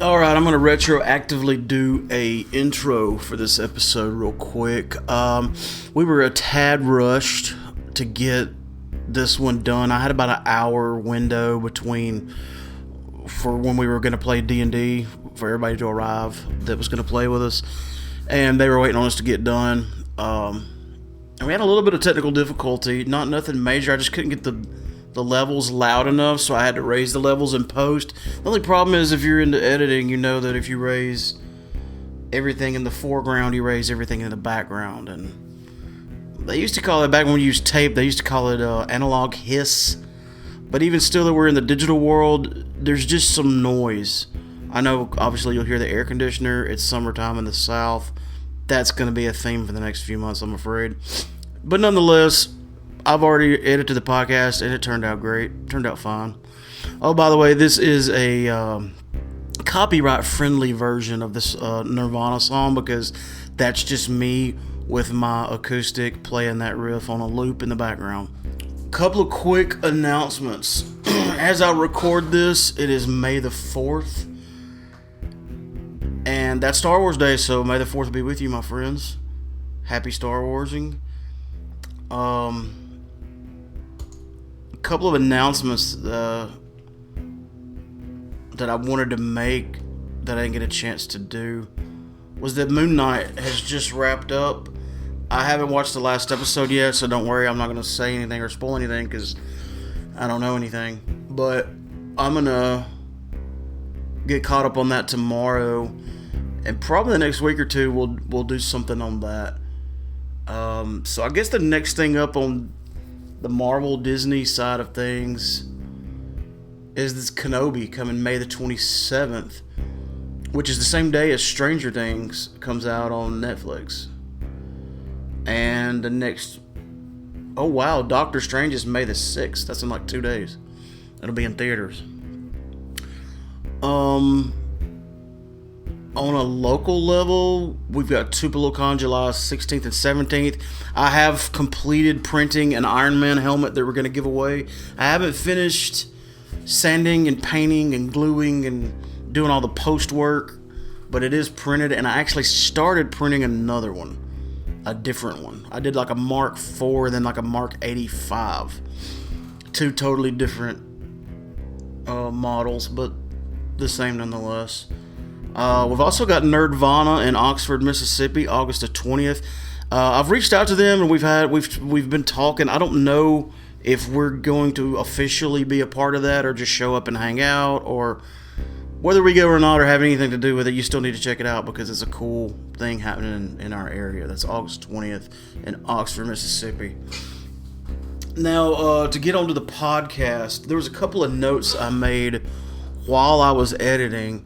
All right, I'm going to retroactively do a intro for this episode real quick. We were a tad rushed to get this one done. I had about an hour window between for when we were going to play D&D for everybody to arrive that was going to play with us, and they were waiting on us to get done. And we had a little bit of technical difficulty, not nothing major. I just couldn't get the levels loud enough, so I had to raise the levels in post. The only problem is if you're into editing, you know that if you raise everything in the foreground, you raise everything in the background. And they used to call it, back when we used tape, they used to call it analog hiss. But even still that we're in the digital world, there's just some noise. I know, obviously, you'll hear the air conditioner. It's summertime in the South. That's going to be a theme for the next few months, I'm afraid. But nonetheless, I've already edited the podcast, and it turned out great. It turned out fine. Oh, by the way, this is a copyright-friendly version of this Nirvana song, because that's just me with my acoustic playing that riff on a loop in the background. Couple of quick announcements. As I record this, it is May the 4th. And that's Star Wars Day, so May the 4th be with you, my friends. Happy Star Warsing. A couple of announcements that I wanted to make that I didn't get a chance to do was that Moon Knight has just wrapped up. I haven't watched the last episode yet, so don't worry, I'm not going to say anything or spoil anything because I don't know anything. But I'm going to get caught up on that tomorrow, and probably the next week or two we'll do something on that. So I guess the next thing up on the Marvel Disney side of things is this Kenobi coming May the 27th, which is the same day as Stranger Things comes out on Netflix. And the next, oh wow, Doctor Strange is May the 6th. That's in like 2 days. It'll be in theaters. On a local level, we've got TupeloCon July 16th and 17th. I have completed printing an Iron Man helmet that we're going to give away. I haven't finished sanding and painting and gluing and doing all the post work, but it is printed, and I actually started printing another one, a different one. I did like a Mark IV, then like a Mark 85. Two totally different models, but the same nonetheless. We've also got Nerdvana in Oxford, Mississippi, August the 20th. I've reached out to them, and we've been talking. I don't know if we're going to officially be a part of that or just show up and hang out, or whether we go or not or have anything to do with it. You still need to check it out because it's a cool thing happening in our area. That's August 20th in Oxford, Mississippi. Now, to get onto the podcast, there was a couple of notes I made while I was editing.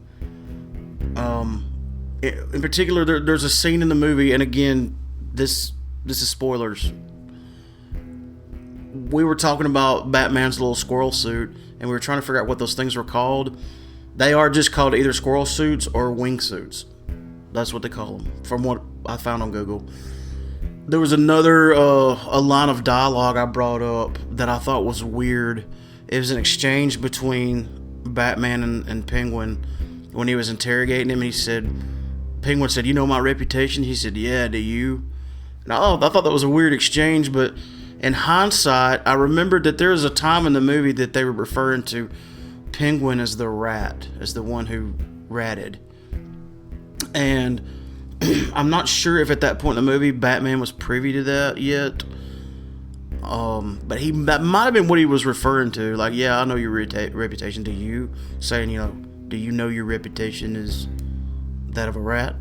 In particular, there's a scene in the movie, and again, this is spoilers. We were talking about Batman's little squirrel suit, and we were trying to figure out what those things were called. They are just called either squirrel suits or wingsuits. That's what they call them, from what I found on Google. There was another a line of dialogue I brought up that I thought was weird. It was an exchange between Batman and Penguin when he was interrogating him. Penguin said, "You know my reputation?" He said, "Yeah, do you?" And I thought that was a weird exchange, but in hindsight, I remembered that there was a time in the movie that they were referring to Penguin as the rat, as the one who ratted. And I'm not sure if at that point in the movie Batman was privy to that yet. But that might have been what he was referring to. Like, yeah, I know your reputation. Do you? Saying, do you know your reputation is that of a rat?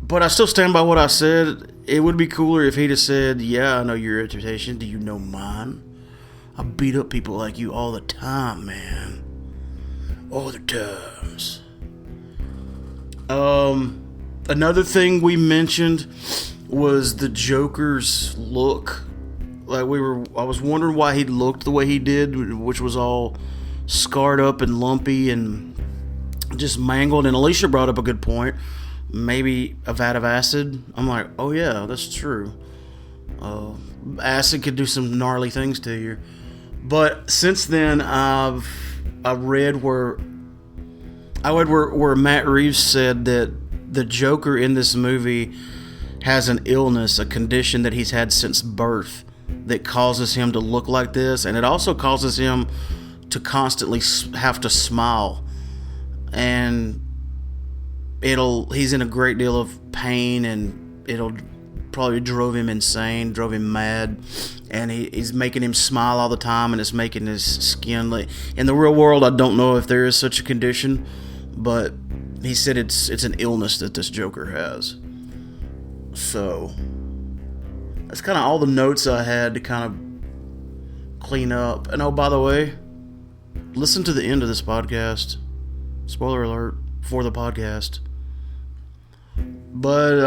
But I still stand by what I said. It would be cooler if he'd have said, "Yeah, I know your reputation. Do you know mine? I beat up people like you all the time, man. All the times." Another thing we mentioned was the Joker's look. I was wondering why he looked the way he did, which was all scarred up and lumpy and just mangled. And Alicia brought up a good point. Maybe a vat of acid. I'm like, oh yeah, that's true. Acid could do some gnarly things to you. But since then, I've read where I would where Matt Reeves said that the Joker in this movie has an illness, a condition that he's had since birth that causes him to look like this, and it also causes him to constantly have to smile, and he's in a great deal of pain, and it'll probably drove him insane, drove him mad, and he's making him smile all the time, and it's making his skin in the real world. I don't know if there is such a condition, but he said it's an illness that this Joker has. So that's kind of all the notes I had to kind of clean up. And oh, by the way, listen to the end of this podcast. Spoiler alert for the podcast. But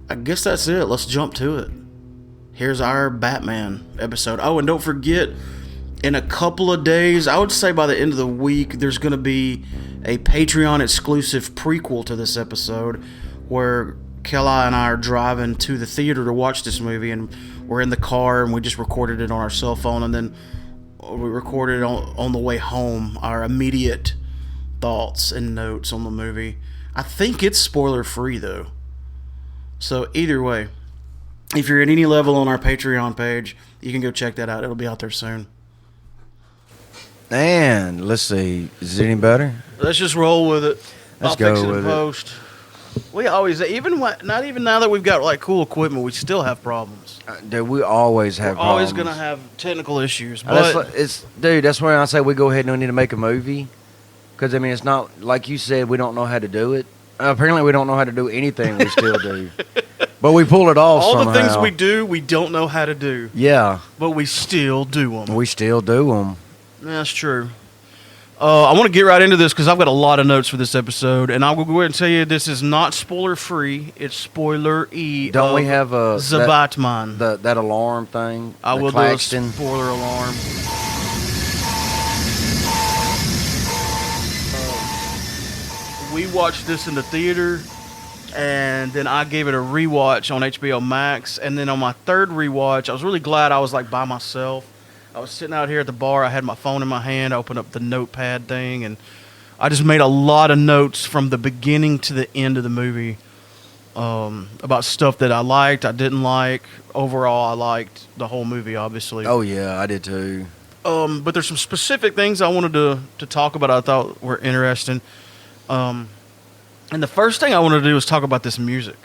I guess that's it. Let's jump to it. Here's our Batman episode. Oh, and don't forget, in a couple of days, I would say by the end of the week, there's going to be a Patreon exclusive prequel to this episode where Kelly and I are driving to the theater to watch this movie, and we're in the car, and we just recorded it on our cell phone, and then we recorded it on the way home, our immediate thoughts and notes on the movie. I think it's spoiler free though. So either way, if you're at any level on our Patreon page, you can go check that out. It'll be out there soon. And let's see, is it any better? Let's just roll with it. Let's I'll go fix it with in post. We always, not even now that we've got like cool equipment, we still have problems. Dude, we always have We're always problems. gonna have technical issues. But That's when I say we go ahead and we need to make a movie. Because, I mean, it's not, like you said, we don't know how to do it. Apparently, we don't know how to do anything we still do. But we pull it off somehow. all the things we do, we don't know how to do. Yeah. But we still do them. We still do them. That's true. I want to get right into this because I've got a lot of notes for this episode, and I'll go ahead and tell you this is not spoiler-free. It's spoiler-y. Don't we have The Batman? That alarm thing? I will klaxon? do a spoiler alarm. We watched this in the theater, and then I gave it a rewatch on HBO Max, and then on my third rewatch, I was really glad I was like by myself. I was sitting out here at the bar. I had my phone in my hand. I opened up the notepad thing, and I just made a lot of notes from the beginning to the end of the movie about stuff that I liked, I didn't like. Overall, I liked the whole movie, obviously. Oh, yeah, I did too. But there's some specific things I wanted to talk about I thought were interesting. And the first thing I wanted to do was talk about this music.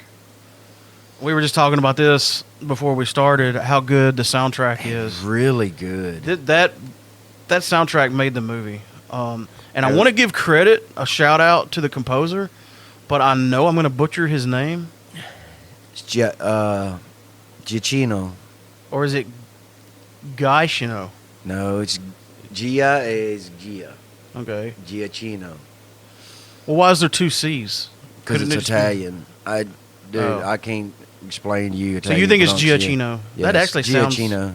We were just talking about this before we started, how good the soundtrack is. Really good. That soundtrack made the movie. And I want to give credit, a shout out to the composer, but I know I'm going to butcher his name. It's Giacchino. Or is it Giacchino? No, it's Gia is Gia. Okay. Giacchino. Well, why is there two C's? Because it's Italian. I can't explain to you Italian. So you think it's Giacchino? Yes, That actually sounds... Giacchino.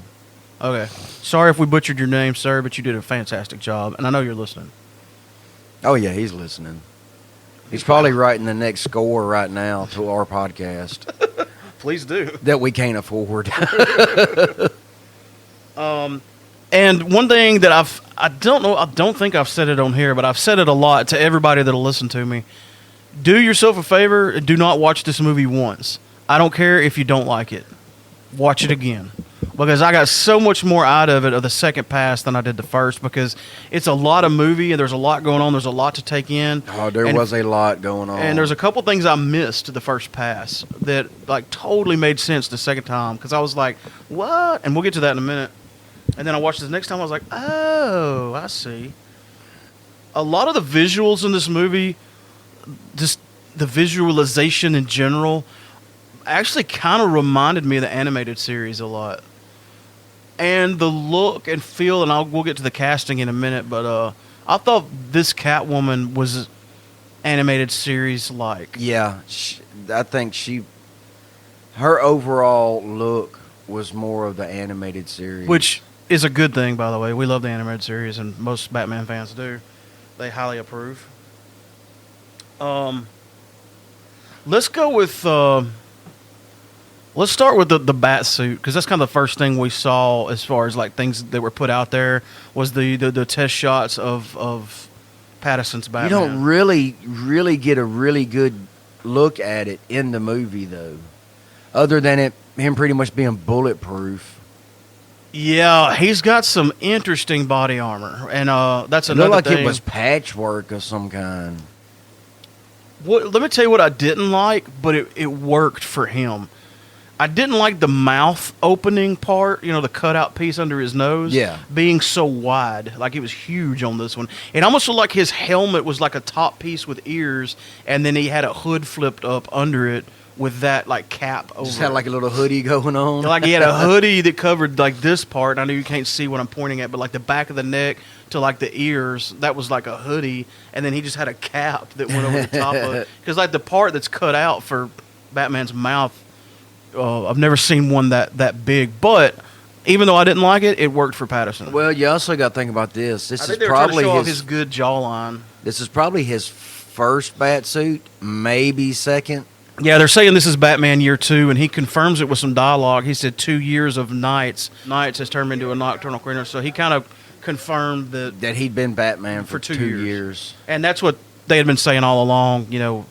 Okay. Sorry if we butchered your name, sir, but you did a fantastic job, and I know you're listening. Oh, yeah, he's listening. He's probably writing the next score right now to our podcast. Please do. That we can't afford. And one thing that I don't think I've said it on here, but I've said it a lot to everybody that'll listen to me. Do yourself a favor and do not watch this movie once. I don't care if you don't like it. Watch it again. Because I got so much more out of it of the second pass than I did the first, because it's a lot of movie and there's a lot going on. There's a lot to take in. Oh, there was a lot going on. And there's a couple things I missed the first pass that like totally made sense the second time, because I was like, what? And we'll get to that in a minute. And then I watched this next time. I was like, oh, I see. A lot of the visuals in this movie, just the visualization in general, actually kind of reminded me of the animated series a lot. And the look and feel, and we'll get to the casting in a minute, but I thought this Catwoman was animated series like. Yeah, I think her overall look was more of the animated series. Which is a good thing, by the way. We love the animated series, and most Batman fans do. They highly approve. Let's go with... let's start with the bat suit, because that's kind of the first thing we saw as far as like things that were put out there was the test shots of Pattinson's Batman. You don't really get a really good look at it in the movie, though, other than him pretty much being bulletproof. Yeah, he's got some interesting body armor, and that's It another looked like thing. it was patchwork of some kind. Let me tell you what I didn't like, but it worked for him. I didn't like the mouth opening part, the cutout piece under his nose, being so wide. Like, it was huge on this one. It almost looked like his helmet was like a top piece with ears, and then he had a hood flipped up under it with that, like, cap over Just had it. like a little hoodie going on. Like, he had a hoodie that covered, like, this part. I know you can't see what I'm pointing at, but, like, the back of the neck to, like, the ears, that was like a hoodie. And then he just had a cap that went over the top of it. Because, like, the part that's cut out for Batman's mouth, I've never seen one that big. But even though I didn't like it, it worked for Pattinson. Well, you also got to think about this. I think they were trying to show off his good jawline. This is probably his first bat suit, maybe second. Yeah, they're saying this is Batman Year 2, and he confirms it with some dialogue. He said 2 years of nights. Nights has turned into a nocturnal criminal, so he kind of confirmed that he'd been Batman for 2 years. And that's what they had been saying all along,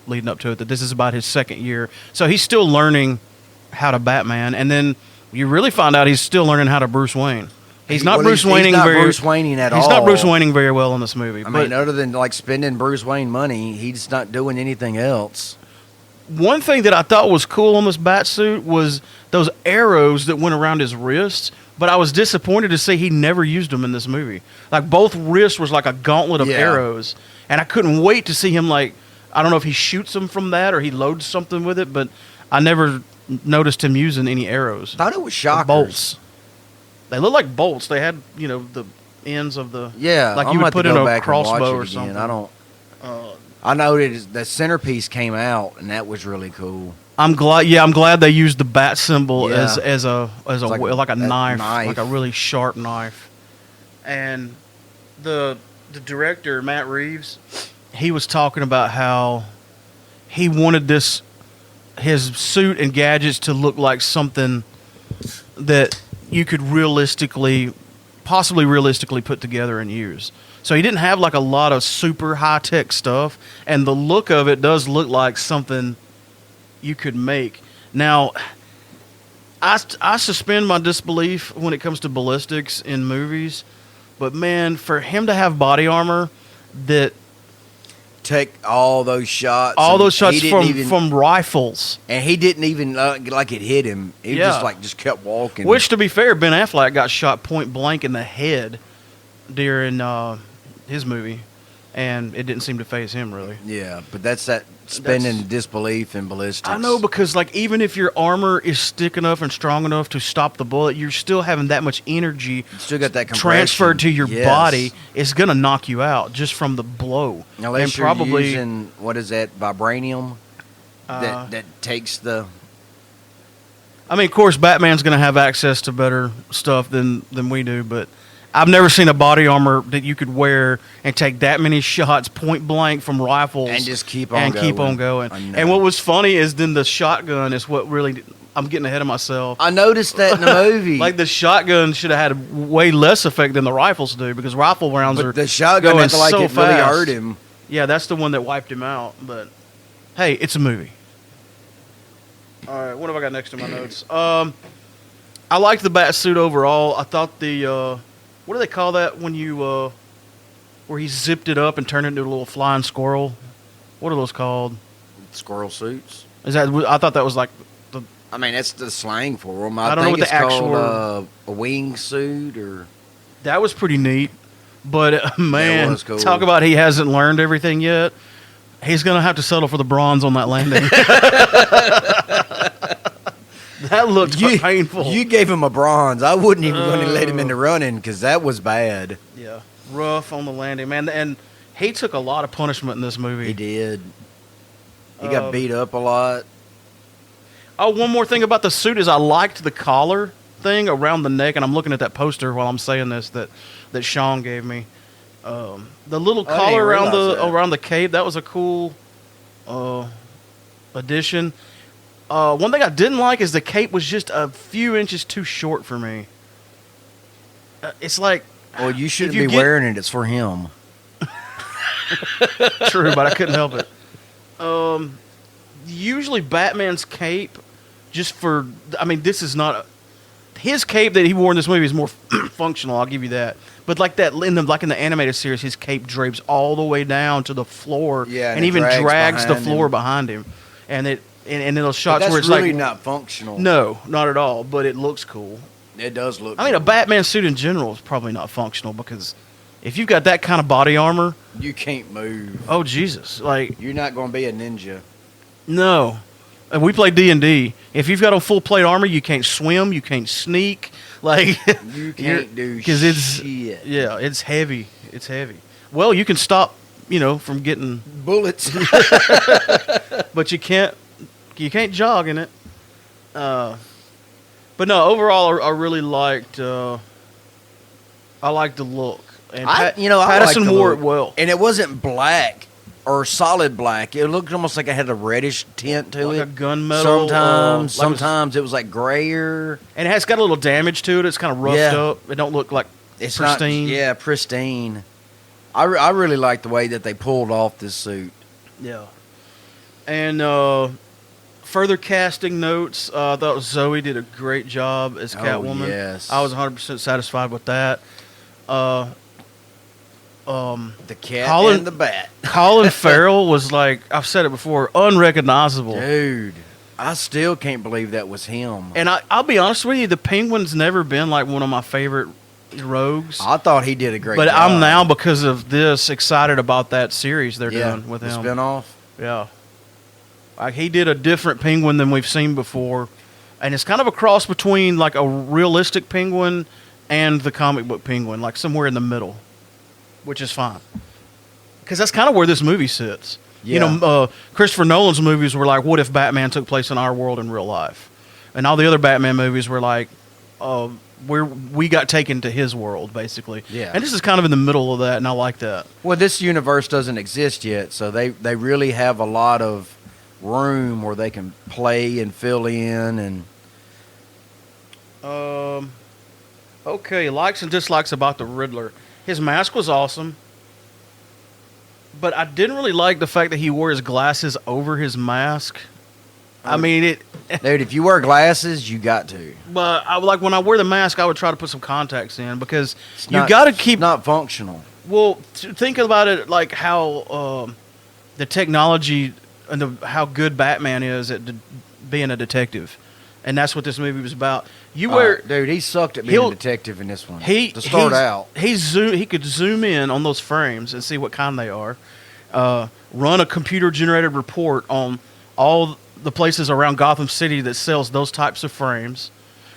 leading up to it, that this is about his second year. So he's still learning how to Batman, and then you really find out he's still learning how to Bruce Wayne. He's not Bruce Wayning at all. He's not Bruce Wayning very well in this movie. I mean, other than like spending Bruce Wayne money, he's not doing anything else. One thing that I thought was cool on this bat suit was those arrows that went around his wrists, but I was disappointed to see he never used them in this movie. Like, both wrists was like a gauntlet of arrows, and I couldn't wait to see him, like, I don't know if he shoots them from that or he loads something with it, but I never noticed him using any arrows. I thought it was shockers. Bolts. They look like bolts. They had, the ends of the... Yeah, like I'm you would about put to in go a back and crossbow watch it or again. something. I don't... I know that the centerpiece came out, and that was really cool. I'm glad they used the bat symbol as a like a knife, like a really sharp knife. And the director, Matt Reeves, he was talking about how he wanted his suit and gadgets to look like something that you could possibly realistically put together and use. So he didn't have like a lot of super high-tech stuff, and the look of it does look like something you could make. Now, I suspend my disbelief when it comes to ballistics in movies, but man, for him to have body armor that take all those shots from rifles, and he didn't even like it hit him. He just kept walking. Which, to be fair, Ben Affleck got shot point blank in the head during his movie, and it didn't seem to faze him really. Yeah, but that's spending disbelief in ballistics. I know, because like even if your armor is thick enough and strong enough to stop the bullet, you're still having that much energy. You still got that transferred to your body. It's gonna knock you out just from the blow. Unless you're using what is that, vibranium that takes the. I mean, of course, Batman's gonna have access to better stuff than we do, but I've never seen a body armor that you could wear and take that many shots point blank from rifles and just keep on going. And what was funny is then the shotgun is what really, I'm getting ahead of myself. I noticed that in the movie. Like the shotgun should have had way less effect than the rifles do, because rifle rounds are the shotgun going like so it fast. really hurt him. Yeah, that's the one that wiped him out. But hey, it's a movie. All right, what have I got next to my notes? I liked the bat suit overall. I thought the what do they call that when you where he zipped it up and turned it into a little flying squirrel? What are those called? Squirrel suits. Is that? I thought that was like the. I mean, that's the slang for them. I don't know what the actual called a wing suit or. That was pretty neat, but man, was cool. Talk about he hasn't learned everything yet. He's gonna have to settle for the bronze on that landing. That looked painful. You gave him a bronze. I wouldn't even want to let him into running because that was bad. Yeah, rough on the landing, man. And he took a lot of punishment in this movie. He did. He got beat up a lot. Oh, one more thing about the suit is I liked the collar thing around the neck, and I'm looking at that poster while I'm saying this that Sean gave me. The little collar around the cape, that was a cool addition. One thing I didn't like is the cape was just a few inches too short for me. It's like... Well, you shouldn't be wearing it. It's for him. True, but I couldn't help it. Usually Batman's cape, this is not his cape that he wore in this movie is more functional. I'll give you that. But like that in the animated series, his cape drapes all the way down to the floor, Yeah, and and it even drags the behind floor him. behind him, and then those But shots that's where it's really like not functional. no, not at all. But it looks cool. It does look. I mean, a Batman suit in general is probably not functional because if you've got that kind of body armor, You can't move. oh Jesus, like You're not going to be a ninja. no. And we play D&D. If you've got a full plate armor, you can't swim, you can't sneak, like You can't do because it's shit. yeah, it's heavy. It's heavy. Well, you can stop, from getting, Bullets. but you can't jog in it. But no, overall, I really liked. I liked the look, and I Patterson like the wore look. it well. And it wasn't black or solid black. It looked almost like it had a reddish tint to Like it. a gunmetal. Sometimes it was like grayer. And it's got a little damage to it. It's kind of roughed Yeah. up. It don't look like It's pristine. not. Yeah, pristine. I really like the way that they pulled off this suit. Yeah. And further casting notes, I thought Zoe did a great job as Catwoman. Yes. I was 100% satisfied with that. The cat Colin- and the bat. Colin Farrell was like, I've said it before, unrecognizable. Dude, I still can't believe that was him. And I'll be honest with you, the Penguin's never been like one of my favorite rogues. I thought he did a great But job. I'm now, because of this, excited about that series they're yeah, doing with the him. spinoff. Yeah. Like he did a different penguin than we've seen before. And it's kind of a cross between like a realistic penguin and the comic book penguin, like somewhere in the middle, which is fine. Because that's kind of where this movie sits. Yeah. Christopher Nolan's movies were like, what if Batman took place in our world in real life? And all the other Batman movies were like, we got taken to his world, basically. Yeah. And this is kind of in the middle of that, and I like that. Well, this universe doesn't exist yet, so they really have a lot of room where they can play and fill in and Okay, likes and dislikes about the Riddler. His mask was awesome, but I didn't really like the fact that he wore his glasses over his mask. I mean, dude, if you wear glasses, you got to. but I like when I wear the mask, I would try to put some contacts in because It's you not- got to keep. not functional. Well, think about it like how the technology and how good Batman is at being a detective, and that's what this movie was about. You wear Dude, he sucked at being he'll- a detective in this one. He to start he's- out. he could zoom in on those frames and see what kind they are. Run a computer generated report on all the places around Gotham City that sells those types of frames.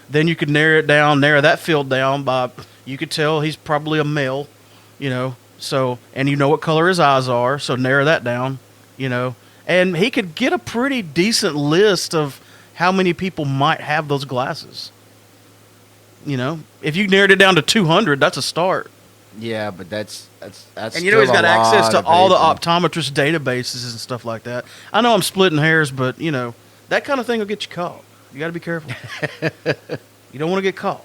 Then you could narrow that field down by, you could tell he's probably a male, so, and you know what color his eyes are, so narrow that down, and he could get a pretty decent list of how many people might have those glasses. If you narrowed it down to 200, that's a start. Yeah, but that's And still he's got a access lot to of all the people. optometrist databases and stuff like that. I know I'm splitting hairs, but that kind of thing will get you caught. You got to be careful. You don't want to get caught.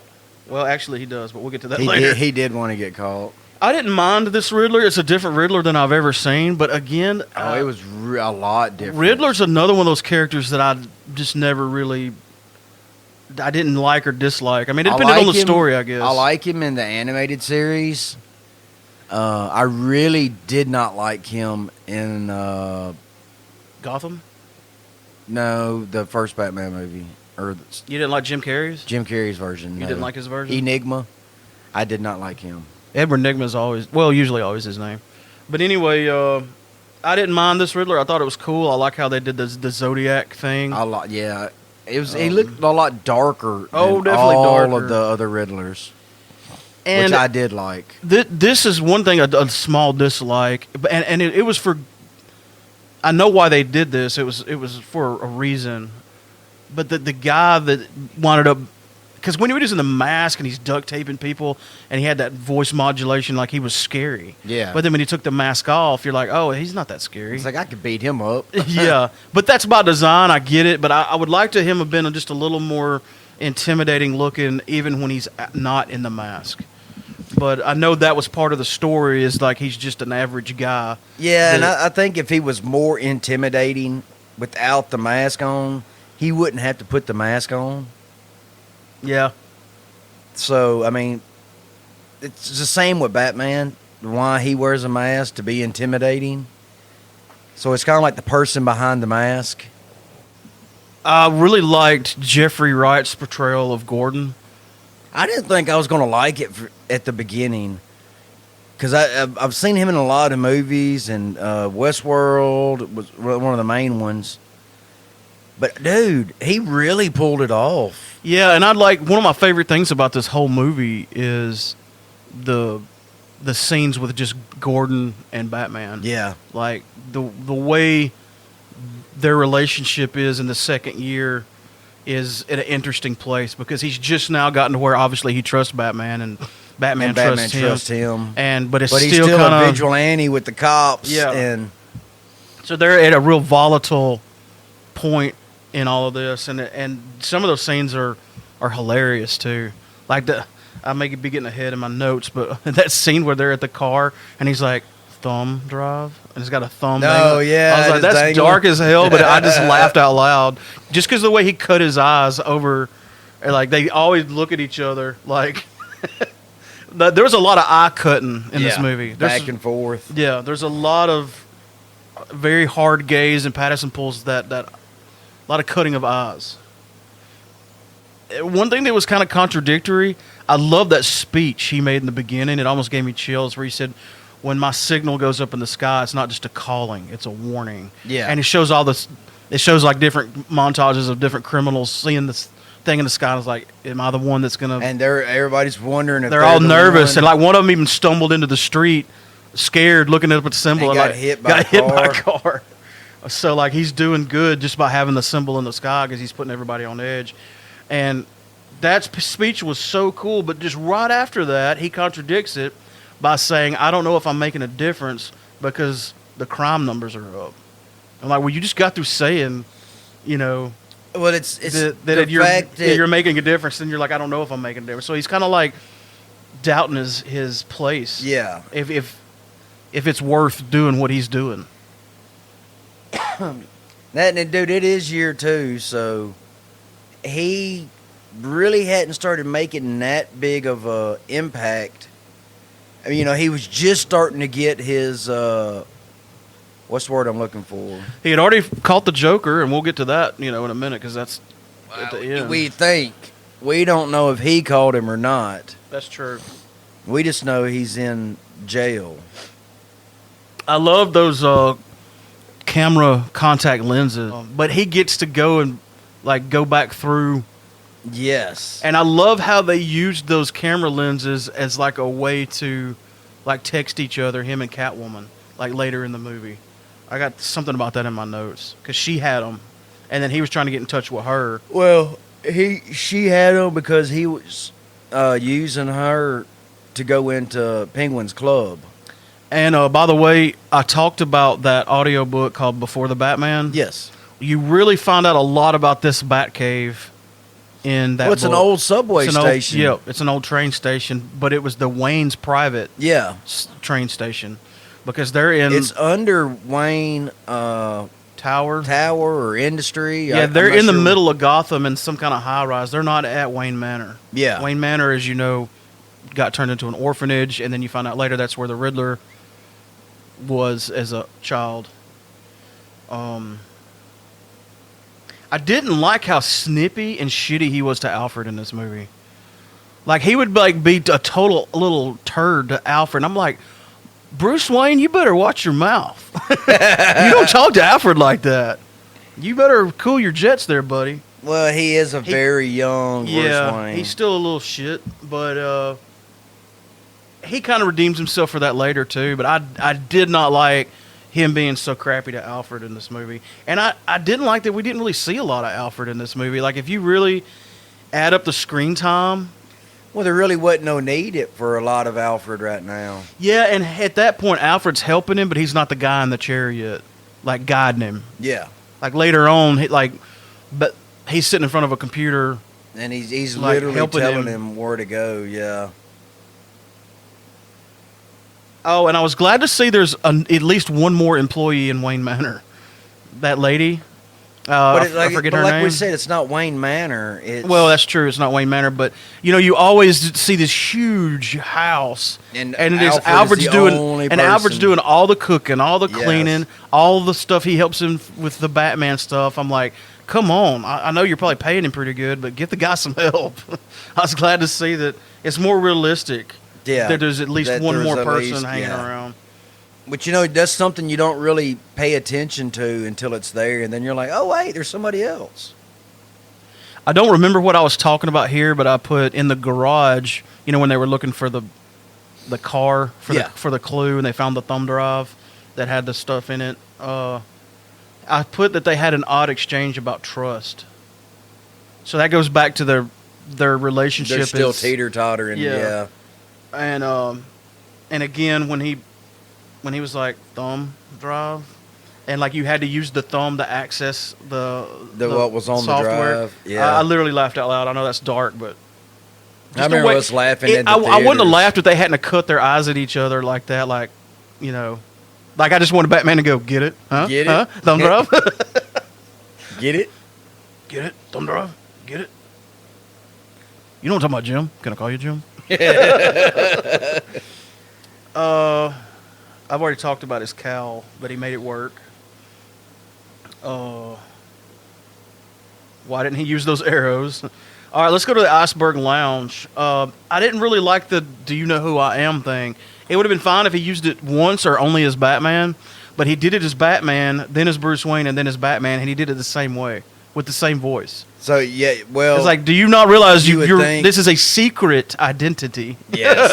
Well, actually, he does, but we'll get to that later. He did want to get caught. I didn't mind this Riddler. It's a different Riddler than I've ever seen. But again, It was a lot different. Riddler's another one of those characters that I just never really. I didn't like or dislike. I mean, it depended on the story, I guess. I like him in the animated series. I really did not like him in Gotham. no the first Batman movie or You didn't like Jim Carrey's? Jim Carrey's version. You didn't like his version? Enigma. I did not like him. Edward Nygma's usually always his name. But anyway, I didn't mind this Riddler. I thought it was cool. I like how they did the Zodiac thing. Yeah. It was. He looked a lot darker. Oh, than definitely all darker. of the other Riddlers, And which I did like. this is one thing, a small dislike, and it was for. I know why they did this. It was for a reason, but the guy that wanted up, because when he was in the mask and he's duct taping people and he had that voice modulation, like he was scary. Yeah. But then when he took the mask off, you're like, oh, he's not that scary. It's like I could beat him up. Yeah, but that's by design. I get it, but I would like to him have been just a little more intimidating looking, even when he's not in the mask. But I know that was part of the story. Is like he's just an average guy. Yeah, and I think if he was more intimidating without the mask on, he wouldn't have to put the mask on. Yeah. So, I mean, it's the same with Batman. Why he wears a mask, to be intimidating. So it's kind of like the person behind the mask. I really liked Jeffrey Wright's portrayal of Gordon. I didn't think I was going to like it at the beginning. Because I've seen him in a lot of movies, and Westworld was one of the main ones. But, dude, he really pulled it off. Yeah, and one of my favorite things about this whole movie is the scenes with just Gordon and Batman. Yeah. Like, the way their relationship is in the second year is at an interesting place because he's just now gotten to where obviously he trusts Batman and Batman trusts him. But he's still kind a vigilante with the cops. Yeah. And so they're at a real volatile point in all of this, and some of those scenes are hilarious too. Like I may be getting ahead in my notes, but that scene where they're at the car and he's like, thumb drive, and it's got a thumb. Oh, yeah. I was like, that's dangling. Dark as hell, but I just laughed out loud just because the way he cut his eyes over, and like they always look at each other. Like there was a lot of eye cutting in this movie. Back and forth. Yeah, there's a lot of very hard gaze, and Pattinson pulls that a lot of cutting of eyes. One thing that was kind of contradictory, I love that speech he made in the beginning. It almost gave me chills where he said, when my signal goes up in the sky, it's not just a calling, it's a warning. Yeah. And it shows all this, it shows like different montages of different criminals seeing this thing in the sky. And it's like, am I the one that's going to... And everybody's wondering if they're all nervous. And like one of them even stumbled into the street, scared, looking up at the symbol. And got hit by a car. So like he's doing good just by having the symbol in the sky because he's putting everybody on edge. And that speech was so cool, but just right after that, he contradicts it by saying, I don't know if I'm making a difference because the crime numbers are up. I'm like, well, you just got through saying, well, it's that you're making a difference, and you're like, I don't know if I'm making a difference. So he's kind of like doubting his place. Yeah. If it's worth doing what he's doing. Dude, it is year 2, so he really hadn't started making that big of a impact. I mean, he was just starting to get his, what's the word I'm looking for? He had already caught the Joker, and we'll get to that, in a minute, because that's at the end. We think. We don't know if he caught him or not. That's true. We just know he's in jail. I love those camera contact lenses, but he gets to go and, go back through. Yes. And I love how they used those camera lenses as a way to text each other, him and Catwoman, later in the movie. I got something about that in my notes because she had them, and then he was trying to get in touch with her. Well, she had them because he was using her to go into Penguin's club. And by the way, I talked about that audiobook called Before the Batman. Yes. You really find out a lot about this Batcave in that book. It's an old subway station. It's an old train station, but it was the Wayne's private train station because they're in... It's under Wayne... Tower or Industry. Yeah, they're in the middle of Gotham in some kind of high-rise. They're not at Wayne Manor. Yeah. Wayne Manor, as you know, got turned into an orphanage, and then you find out later that's where the Riddler was as a child. I didn't like how snippy and shitty he was to Alfred in this movie. He would be a total little turd to Alfred. And I'm like, Bruce Wayne, you better watch your mouth. You don't talk to Alfred like that. You better cool your jets there, buddy. Well, he is very young Bruce Wayne. He's still a little shit, but he kind of redeems himself for that later too. But I did not like him being so crappy to Alfred in this movie. And I didn't like that we didn't really see a lot of Alfred in this movie. If you really add up the screen time... Well, there really wasn't no need for a lot of Alfred right now. Yeah, and at that point, Alfred's helping him, but he's not the guy in the chair yet, guiding him. Yeah. Later on, but he's sitting in front of a computer. And he's literally telling him where to go, yeah. Oh, and I was glad to see there's at least one more employee in Wayne Manor. That lady. I forget her name. Like we said, it's not Wayne Manor. Well, that's true. It's not Wayne Manor, but you always see this huge house, and Alfred's doing all the cooking, all the cleaning, all the stuff. He helps him with the Batman stuff. I'm like, come on! I know you're probably paying him pretty good, but get the guy some help. I was glad to see that it's more realistic. Yeah, that there's at least one more person hanging around. But that's something you don't really pay attention to until it's there, and then you're like, oh wait, there's somebody else. I don't remember what I was talking about here, but I put in the garage, when they were looking for the car for the clue, and they found the thumb drive that had the stuff in it. I put that they had an odd exchange about trust. So that goes back to their relationship. They're still teeter-tottering, yeah. And again, when he was like thumb drive, and like you had to use the thumb to access the what was on software. The drive. Yeah, I literally laughed out loud. I know that's dark, but I remember us laughing. I wouldn't have laughed if they hadn't cut their eyes at each other like that. Like, like I just wanted Batman to go, get it, huh? Get it, huh? Thumb drive. Get it, get it, thumb drive, get it. You know what I'm talking about, Jim? Can I call you Jim? I've already talked about his cowl, but he made it work. Why didn't he use those arrows? All right, let's go to the Iceberg Lounge. I didn't really like the "Do you know who I am" thing. It would have been fine if he used it once or only as Batman, but he did it as Batman, then as Bruce Wayne, and then as Batman, and he did it the same way with the same voice. So yeah, well, it's like, do you not realize this is a secret identity? Yes.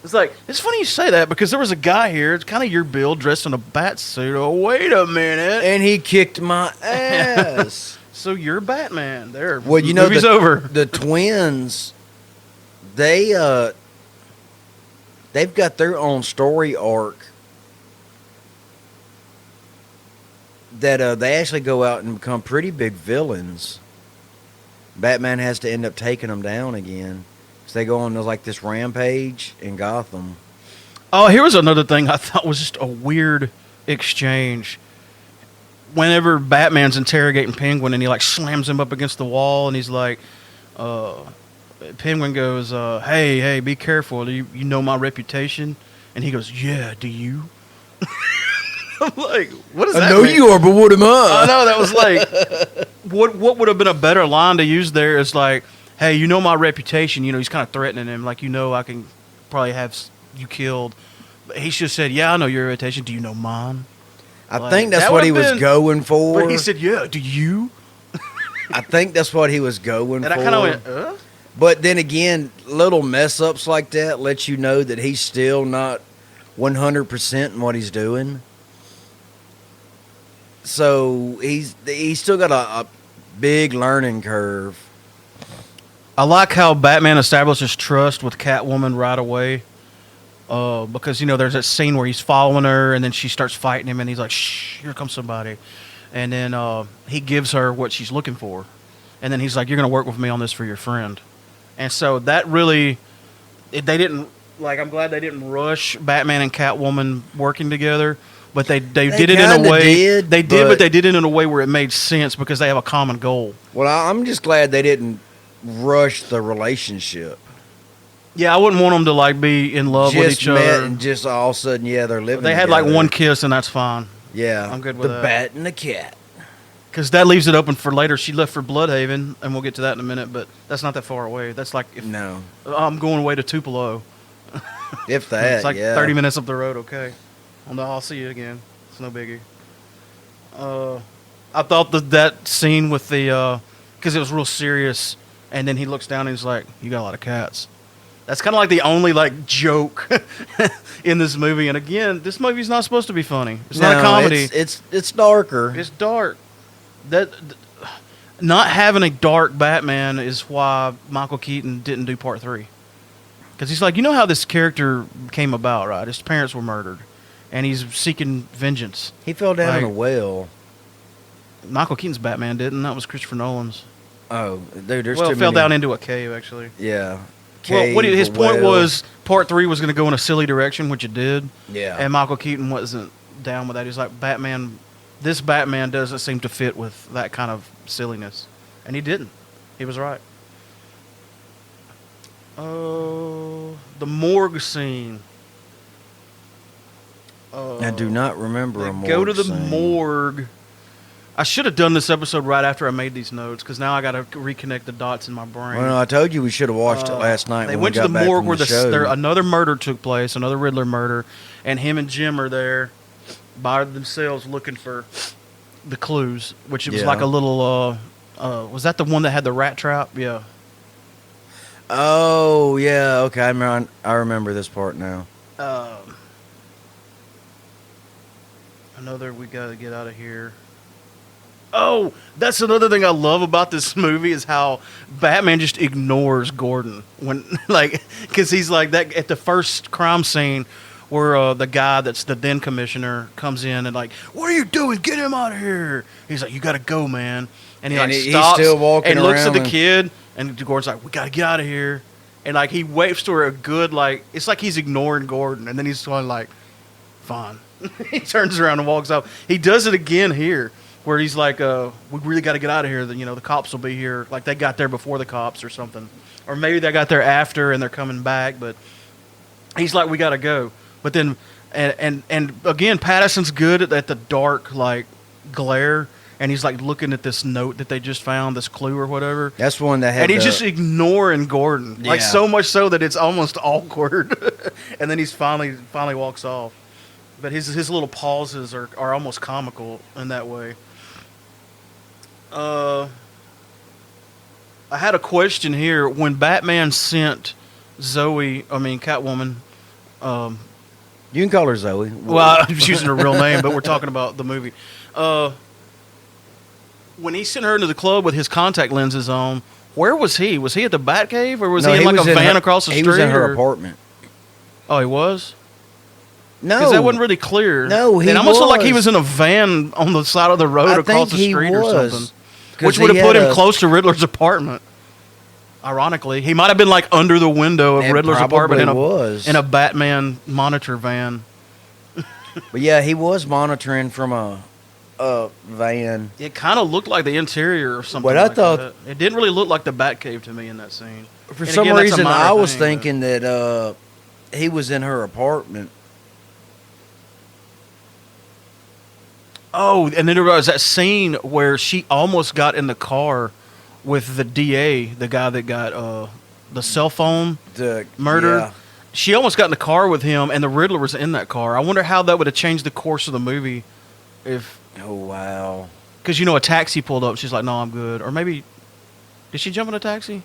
It's like, it's funny you say that because there was a guy here, it's kind of your build, dressed in a bat suit. Oh, wait a minute. And he kicked my ass. So you're Batman. There. Well, movie's over. The twins, they've got their own story arc that they actually go out and become pretty big villains. Batman has to end up taking them down again. They go on like this rampage in Gotham. Oh, here was another thing I thought was just a weird exchange. Whenever Batman's interrogating Penguin and he like slams him up against the wall and he's like, Penguin goes, hey, be careful. You know my reputation? And he goes, yeah, do you? I'm like, what does that mean? I know you are, but what am I? I know, that was like, what would have been a better line to use there is like, hey, you know my reputation. He's kind of threatening him. Like, I can probably have you killed. But he should have said, yeah, I know your reputation. Do you know mine? I think that's what he was going for. But he said, yeah, do you? I think that's what he was going for. And I kind of went, But then again, little mess-ups like that let you know that he's still not 100% in what he's doing. So he's still got a big learning curve. I like how Batman establishes trust with Catwoman right away. Because, there's that scene where he's following her and then she starts fighting him and he's like, shh, here comes somebody. And then he gives her what she's looking for. And then he's like, you're going to work with me on this for your friend. And so that really, I'm glad they didn't rush Batman and Catwoman working together. But they did it in a way. But they did it in a way where it made sense because they have a common goal. Well, I'm just glad they didn't rush the relationship. Yeah, I wouldn't want them to be in love with each other. And just all of a sudden, they're living. They had together. One kiss and that's fine. Yeah, I'm good with that. The bat and the cat. Because that leaves it open for later. She left for Bloodhaven, and we'll get to that in a minute. But that's not that far away. That's like I'm going away to Tupelo. If that, it's like 30 minutes up the road. Okay, I'll see you again. It's no biggie. I thought that scene with the because it was real serious. And then he looks down and he's like, you got a lot of cats. That's kind of like the only joke in this movie. And again, this movie's not supposed to be funny. It's not a comedy. It's darker. It's dark. Not having a dark Batman is why Michael Keaton didn't do part 3. Because he's like, how this character came about, right? His parents were murdered. And he's seeking vengeance. He fell down in a well. Michael Keaton's Batman didn't. That was Christopher Nolan's. Oh, dude, there's too many. Fell down into a cave, actually. Yeah. cave. Well, his or point well. was part 3 was going to go in a silly direction, which it did. Yeah. And Michael Keaton wasn't down with that. He's like, this Batman doesn't seem to fit with that kind of silliness. And he didn't. He was right. Oh, the morgue scene. I do not remember a morgue Go to the scene. morgue. I should have done this episode right after I made these notes, because now I got to reconnect the dots in my brain. Well, no, I told you we should have watched it last night. They when went we to got the back morgue from where the show. another murder took place, another Riddler murder, and him and Jim are there by themselves looking for the clues, which it was Yeah. like a little. Was that the one that had the rat trap? Yeah. Oh yeah, okay. I remember this part now. We got to get out of here. Oh, that's another thing I love about this movie is how Batman just ignores Gordon when, because he's like that at the first crime scene where the guy that's the then commissioner comes in and like, what are you doing? Get him out of here. He's like, you got to go, man. And he He's stops still walking and looks at around the and- kid, and Gordon's like, we got to get out of here. And like he waves to her a good it's like he's ignoring Gordon, and then he's going like, fine. He turns around and walks off. He does it again here, where he's like, we really got to get out of here. The cops will be here. Like they got there before the cops or something. Or maybe they got there after and they're coming back. But he's like, we got to go. But then, and again, Pattinson's good at the dark, glare. And he's like looking at this note that they just found, this clue or whatever. That's one that had. And he's just ignoring Gordon. Like Yeah. so much so that it's almost awkward. And then he's finally walks off. But his little pauses are almost comical in that way. I had a question here. When Batman sent Catwoman. You can call her Zoe. Well, I was using her real name, but we're talking about the movie. When he sent her into the club with his contact lenses on, where was he? Was he at the Batcave, or was he in like a van across the street? He was in her or- apartment. Oh, he was? No, Because that wasn't really clear. No, he It almost looked like he was. was in a van on the side of the road I across think the he street or was, something. 'cause Which would he have put had him a- close to Riddler's apartment. Ironically, he might have been like under the window of It Riddler's apartment was. in a Batman monitor van. But yeah, he was monitoring from a van. It kind of looked like the interior or something. But I like thought- that. It didn't really look like the Batcave to me in that scene. For And some again, that's a reason, minor I was thing, but- thinking that he was in her apartment. Oh, and then there was that scene where she almost got in the car with the DA, the guy that got the cell phone The murder. yeah. She almost got in the car with him, and the Riddler was in that car. I wonder how that would have changed the course of the movie if, Oh wow. because a taxi pulled up. She's like, "No, I'm good." Or maybe did she jump in a taxi?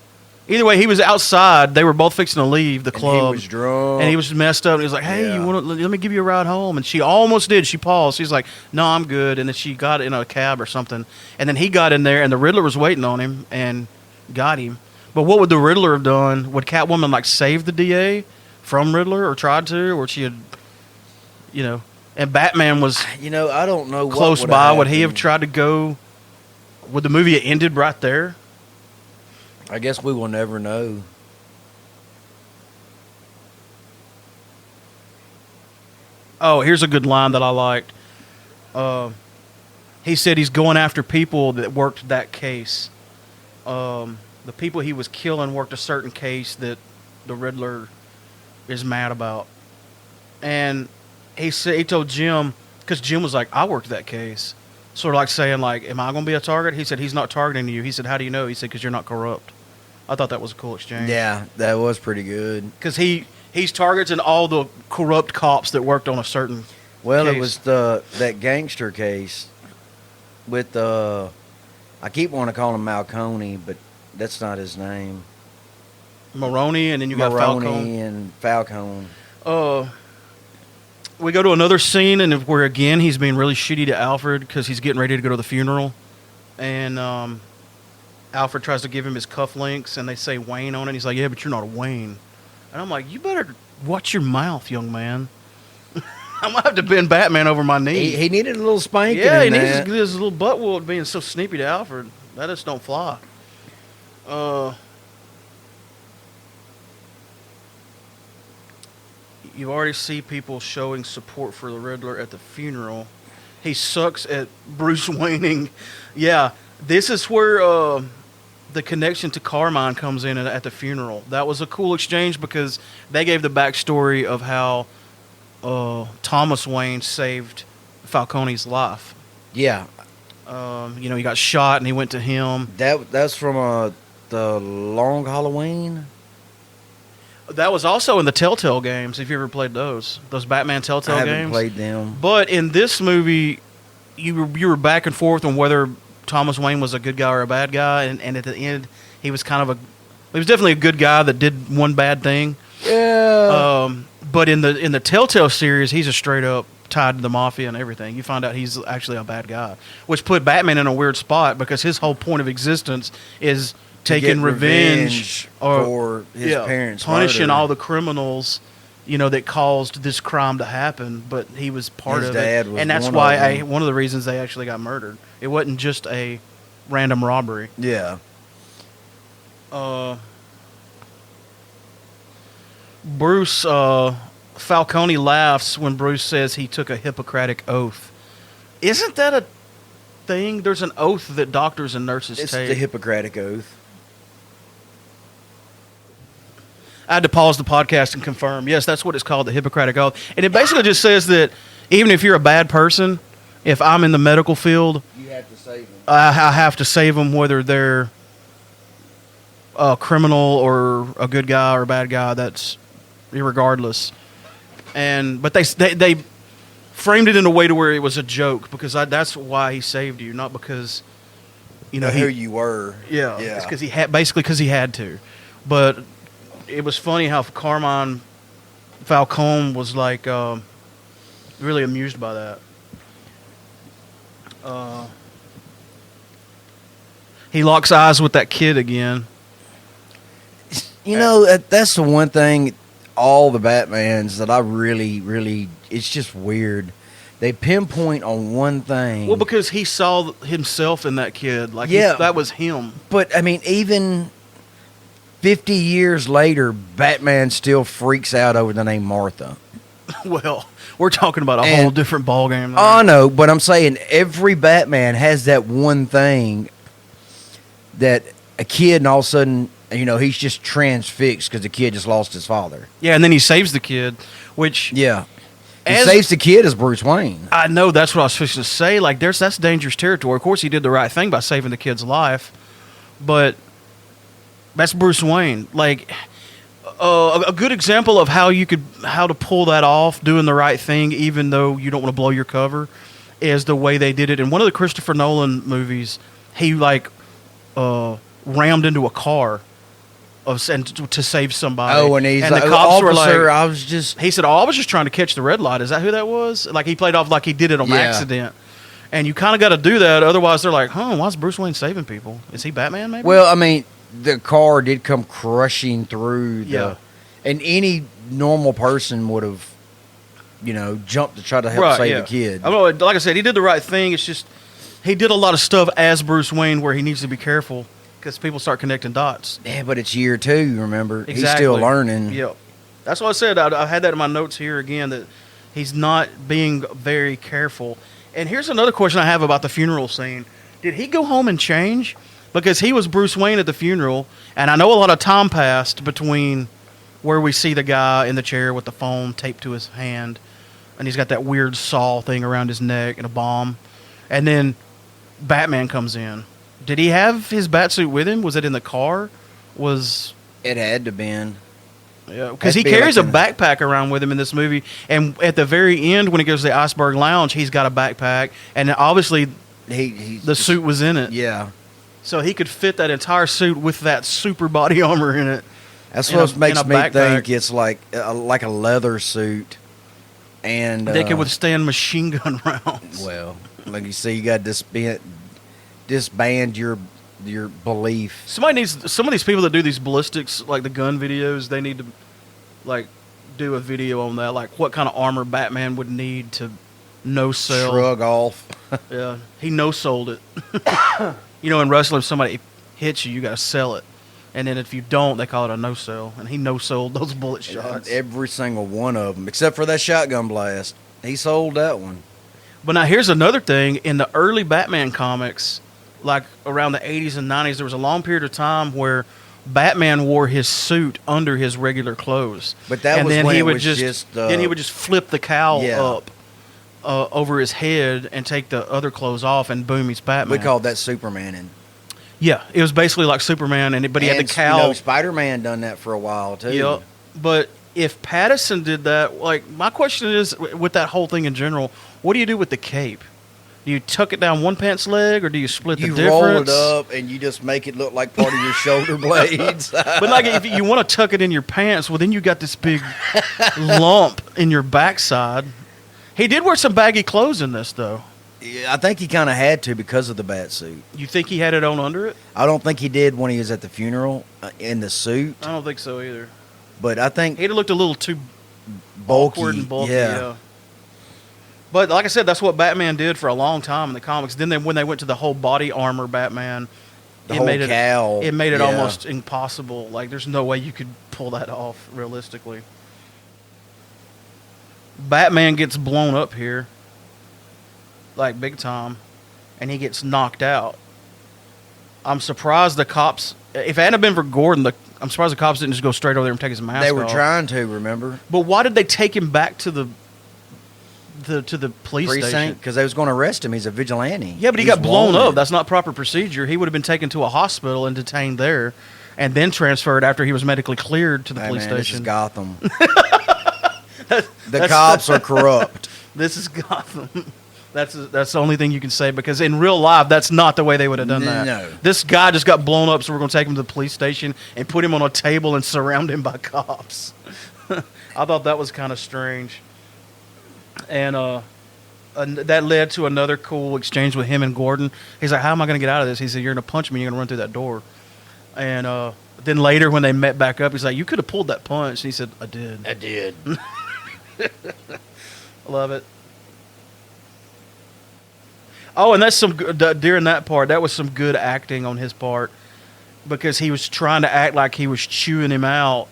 Either way, he was outside. They were both fixing to leave the club. And he was drunk. And he was messed up. And he was like, "Hey, Yeah. you want to let me give you a ride home?" And she almost did. She paused. She's like, "No, I'm good." And then she got in a cab or something. And then he got in there, and the Riddler was waiting on him and got him. But what would the Riddler have done? Would Catwoman save the DA from Riddler, or tried to, or she had, And Batman was I don't know. close what by. Would he have happened. tried to go? Would the movie have ended right there? I guess we will never know. Oh, here's a good line that I liked. He said he's going after people that worked that case. The people he was killing worked a certain case that the Riddler is mad about. And he told Jim, because Jim was like, "I worked that case." Sort of like saying, "Am I going to be a target?" He said, "He's not targeting you." He said, "How do you know?" He said, "Because you're not corrupt." I thought that was a cool exchange. Yeah, that was pretty good. Because he's targeting all the corrupt cops that worked on a certain Well, it case. was that gangster case with I keep wanting to call him Malconey, but that's not his name. Maroney, and then you got Maroney Falcone. and Falcone. We go to another scene, and where again he's being really shitty to Alfred because he's getting ready to go to the funeral, and Alfred tries to give him his cufflinks, and they say Wayne on it. He's like, "Yeah, but you're not a Wayne." And I'm like, "You better watch your mouth, young man." I'm gonna have to bend Batman over my knee. He needed a little spanking. Yeah, he in needs that. his little butt whoop being so sneaky to Alfred. That just don't fly. you already see people showing support for the Riddler at the funeral. He sucks at Bruce Wayning. Yeah, this is where the connection to Carmine comes in at the funeral. That was a cool exchange because they gave the backstory of how Thomas Wayne saved Falcone's life. Yeah. He got shot and he went to him. That's from the Long Halloween. That was also in the Telltale games. If you ever played those Batman Telltale games, I haven't played them. But in this movie, you were back and forth on whether Thomas Wayne was a good guy or a bad guy, and at the end, he was definitely a good guy that did one bad thing. Yeah. But in the Telltale series, he's a straight up tied to the mafia and everything. You find out he's actually a bad guy, which put Batman in a weird spot because his whole point of existence is taking revenge for his parents, punishing murder. all the criminals, that caused this crime to happen. But he was part His of dad it, was and that's one why of them. one of the reasons they actually got murdered. It wasn't just a random robbery. Yeah. Bruce Falcone laughs when Bruce says he took a Hippocratic oath. Isn't that a thing? There's an oath that doctors and nurses It's take. the Hippocratic Oath. I had to pause the podcast and confirm. Yes, that's what it's called, the Hippocratic Oath. And it basically just says that even if you're a bad person, if I'm in the medical field, You have to save him. I have to save them, whether they're a criminal or a good guy or a bad guy. That's irregardless. But they framed it in a way to where it was a joke because that's why he saved you, not because Who you were. Yeah, it's because he had because he had to. But it was funny how Carmine Falcone was like really amused by that. He locks eyes with that kid again. That's the one thing. All the Batmans that I really, really, it's just weird. They pinpoint on one thing. Well, because he saw himself in that kid. Like, Yeah. that was him. But I mean, even 50 years later, Batman still freaks out over the name Martha. Well, we're talking about a And- whole different ballgame. I know, but I'm saying every Batman has that one thing that a kid, and all of a sudden, he's just transfixed because the kid just lost his father. Yeah, and then he saves the kid, which Yeah. He As- saves the kid as Bruce Wayne. I know that's what I was fixing to say. Like, that's dangerous territory. Of course, he did the right thing by saving the kid's life, but that's Bruce Wayne. Like, a good example of how to pull that off, doing the right thing, even though you don't want to blow your cover, is the way they did it in one of the Christopher Nolan movies. He rammed into a car to save somebody. Oh, and he's the like, cops were officer, like, I was just... he said, "Oh, I was just trying to catch the red light." Is that who that was? Like, he played off like he did it on Yeah. accident. And you kind of got to do that, otherwise they're like, "Huh? Why is Bruce Wayne saving people? Is he Batman? Maybe." Well, I mean, the car did come crushing through the... Yeah. And any normal person would have, jumped to try to help save the kid. I don't know, like I said, he did the right thing. It's just he did a lot of stuff as Bruce Wayne where he needs to be careful because people start connecting dots. Yeah, but it's year 2, remember? Exactly. He's still learning. Yep. That's what I said. I had that in my notes here again, that he's not being very careful. And here's another question I have about the funeral scene. Did he go home and change? Because he was Bruce Wayne at the funeral, and I know a lot of time passed between where we see the guy in the chair with the phone taped to his hand, and he's got that weird saw thing around his neck and a bomb, and then Batman comes in. Did he have his batsuit with him? Was it in the car? It had to been. Yeah, because Has he to be carries like a in backpack around with him in this movie, and at the very end, when he goes to the Iceberg Lounge, he's got a backpack, and obviously the suit was in it, Yeah. so he could fit that entire suit with that super body armor in it. That's in what a- makes in a me backpack. think it's like a leather suit. And They could withstand machine gun rounds. well, like you see, you got to disband your belief. Some of these people that do these ballistics, like the gun videos, they need to like do a video on that, like what kind of armor Batman would need to no sell. Shrug off. Yeah, he no sold it. In wrestling, if somebody hits you, you got to sell it. And then if you don't, they call it a no-sell. And he no-sold those bullet shots. Every single one of them, except for that shotgun blast. He sold that one. But now here's another thing. In the early Batman comics, like around the 80s and 90s, there was a long period of time where Batman wore his suit under his regular clothes. But that was when it was just then he would just flip the cowl Yeah. up over his head and take the other clothes off, and boom, he's Batman. We called that Superman. And Yeah, it was basically like Superman, but he had the cowl. You know, Spider-Man done that for a while, too. Yeah, but if Pattinson did that, like, my question is, with that whole thing in general, what do you do with the cape? Do you tuck it down one pant's leg, or do you split the difference? You roll it up, and you just make it look like part of your shoulder blades. But, like, if you want to tuck it in your pants, well, then you got this big lump in your backside. He did wear some baggy clothes in this, though. Yeah, I think he kind of had to because of the bat suit. You think he had it on under it? I don't think he did when he was at the funeral in the suit. I don't think so either. But I think He'd have looked a little too bulky. awkward and bulky. Yeah. But like I said, that's what Batman did for a long time in the comics. Then when they went to the whole body armor Batman, The whole cowl. It made it Yeah. almost impossible. Like, there's no way you could pull that off realistically. Batman gets blown up here, like big time, and he gets knocked out. I'm surprised the cops. If it hadn't been for Gordon, I'm surprised the cops didn't just go straight over there and take his mask off. They were trying to, remember? But why did they take him back to the police station? Precinct, because they was going to arrest him. He's a vigilante. Yeah, but he He's got blown wanted. up. That's not proper procedure. He would have been taken to a hospital and detained there, and then transferred after he was medically cleared to the police This is station. Gotham. The cops are corrupt. This is Gotham. That's the only thing you can say, because in real life, that's not the way they would have done that. No. This guy just got blown up, so we're going to take him to the police station and put him on a table and surround him by cops. I thought that was kind of strange. And that led to another cool exchange with him and Gordon. He's like, how am I going to get out of this? He said, you're going to punch me, you're going to run through that door. And then later when they met back up, he's like, you could have pulled that punch. And he said, I did. I did. Love it. Oh, and that's some good, during that part, that was some good acting on his part, because he was trying to act like he was chewing him out,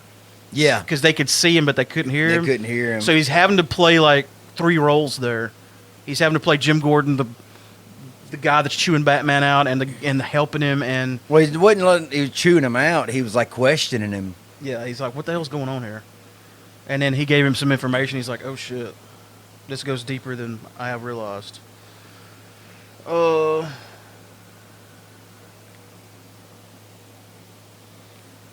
Yeah. because they could see him but they couldn't hear him. They couldn't hear him. So he's having to play like 3 roles there. He's having to play Jim Gordon, the guy that's chewing Batman out, and helping him, and Well, he wasn't letting, he was chewing him out. He was like questioning him. yeah, he's like, what the hell's going on here? And then he gave him some information. He's like, oh shit, this goes deeper than I have realized.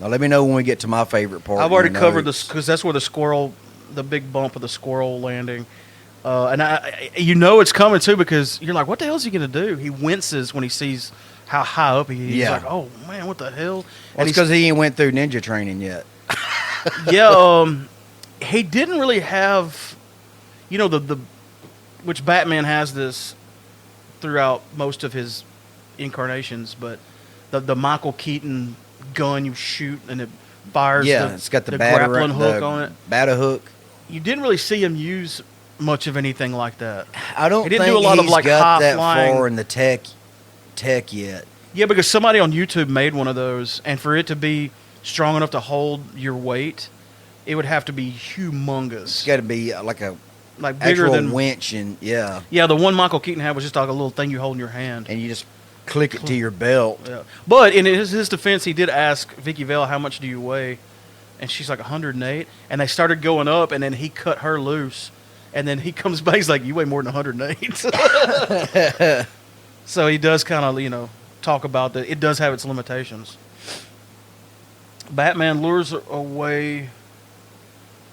Now let me know when we get to my favorite part. I've in already your covered notes. this, because that's where the big bump of the squirrel landing. And it's coming too, because you're like, what the hell is he going to do? He winces when he sees how high up he is. He's Yeah. like, oh man, what the hell? Well, And it's because he ain't went through ninja training yet. He didn't really have, which Batman has this throughout most of his incarnations, but the Michael Keaton gun you shoot and it fires. Yeah, it's got the grappling hook on it. Batter hook. You didn't really see him use much of anything like that. I don't He didn't think do a lot of, he's like, got that high-flying- far in the tech yet. Yeah, because somebody on YouTube made one of those, and for it to be strong enough to hold your weight, it would have to be humongous. It's got to be like a Like bigger actual than winch, and yeah, the one Michael Keaton had was just like a little thing you hold in your hand. and you just click it to your belt. Yeah. But in his defense, he did ask Vicky Vale, how much do you weigh? And she's like 108. And they started going up, and then he cut her loose. And then he comes back, he's like, you weigh more than 108. So he does kind of, talk about that. It does have its limitations. Batman lures them away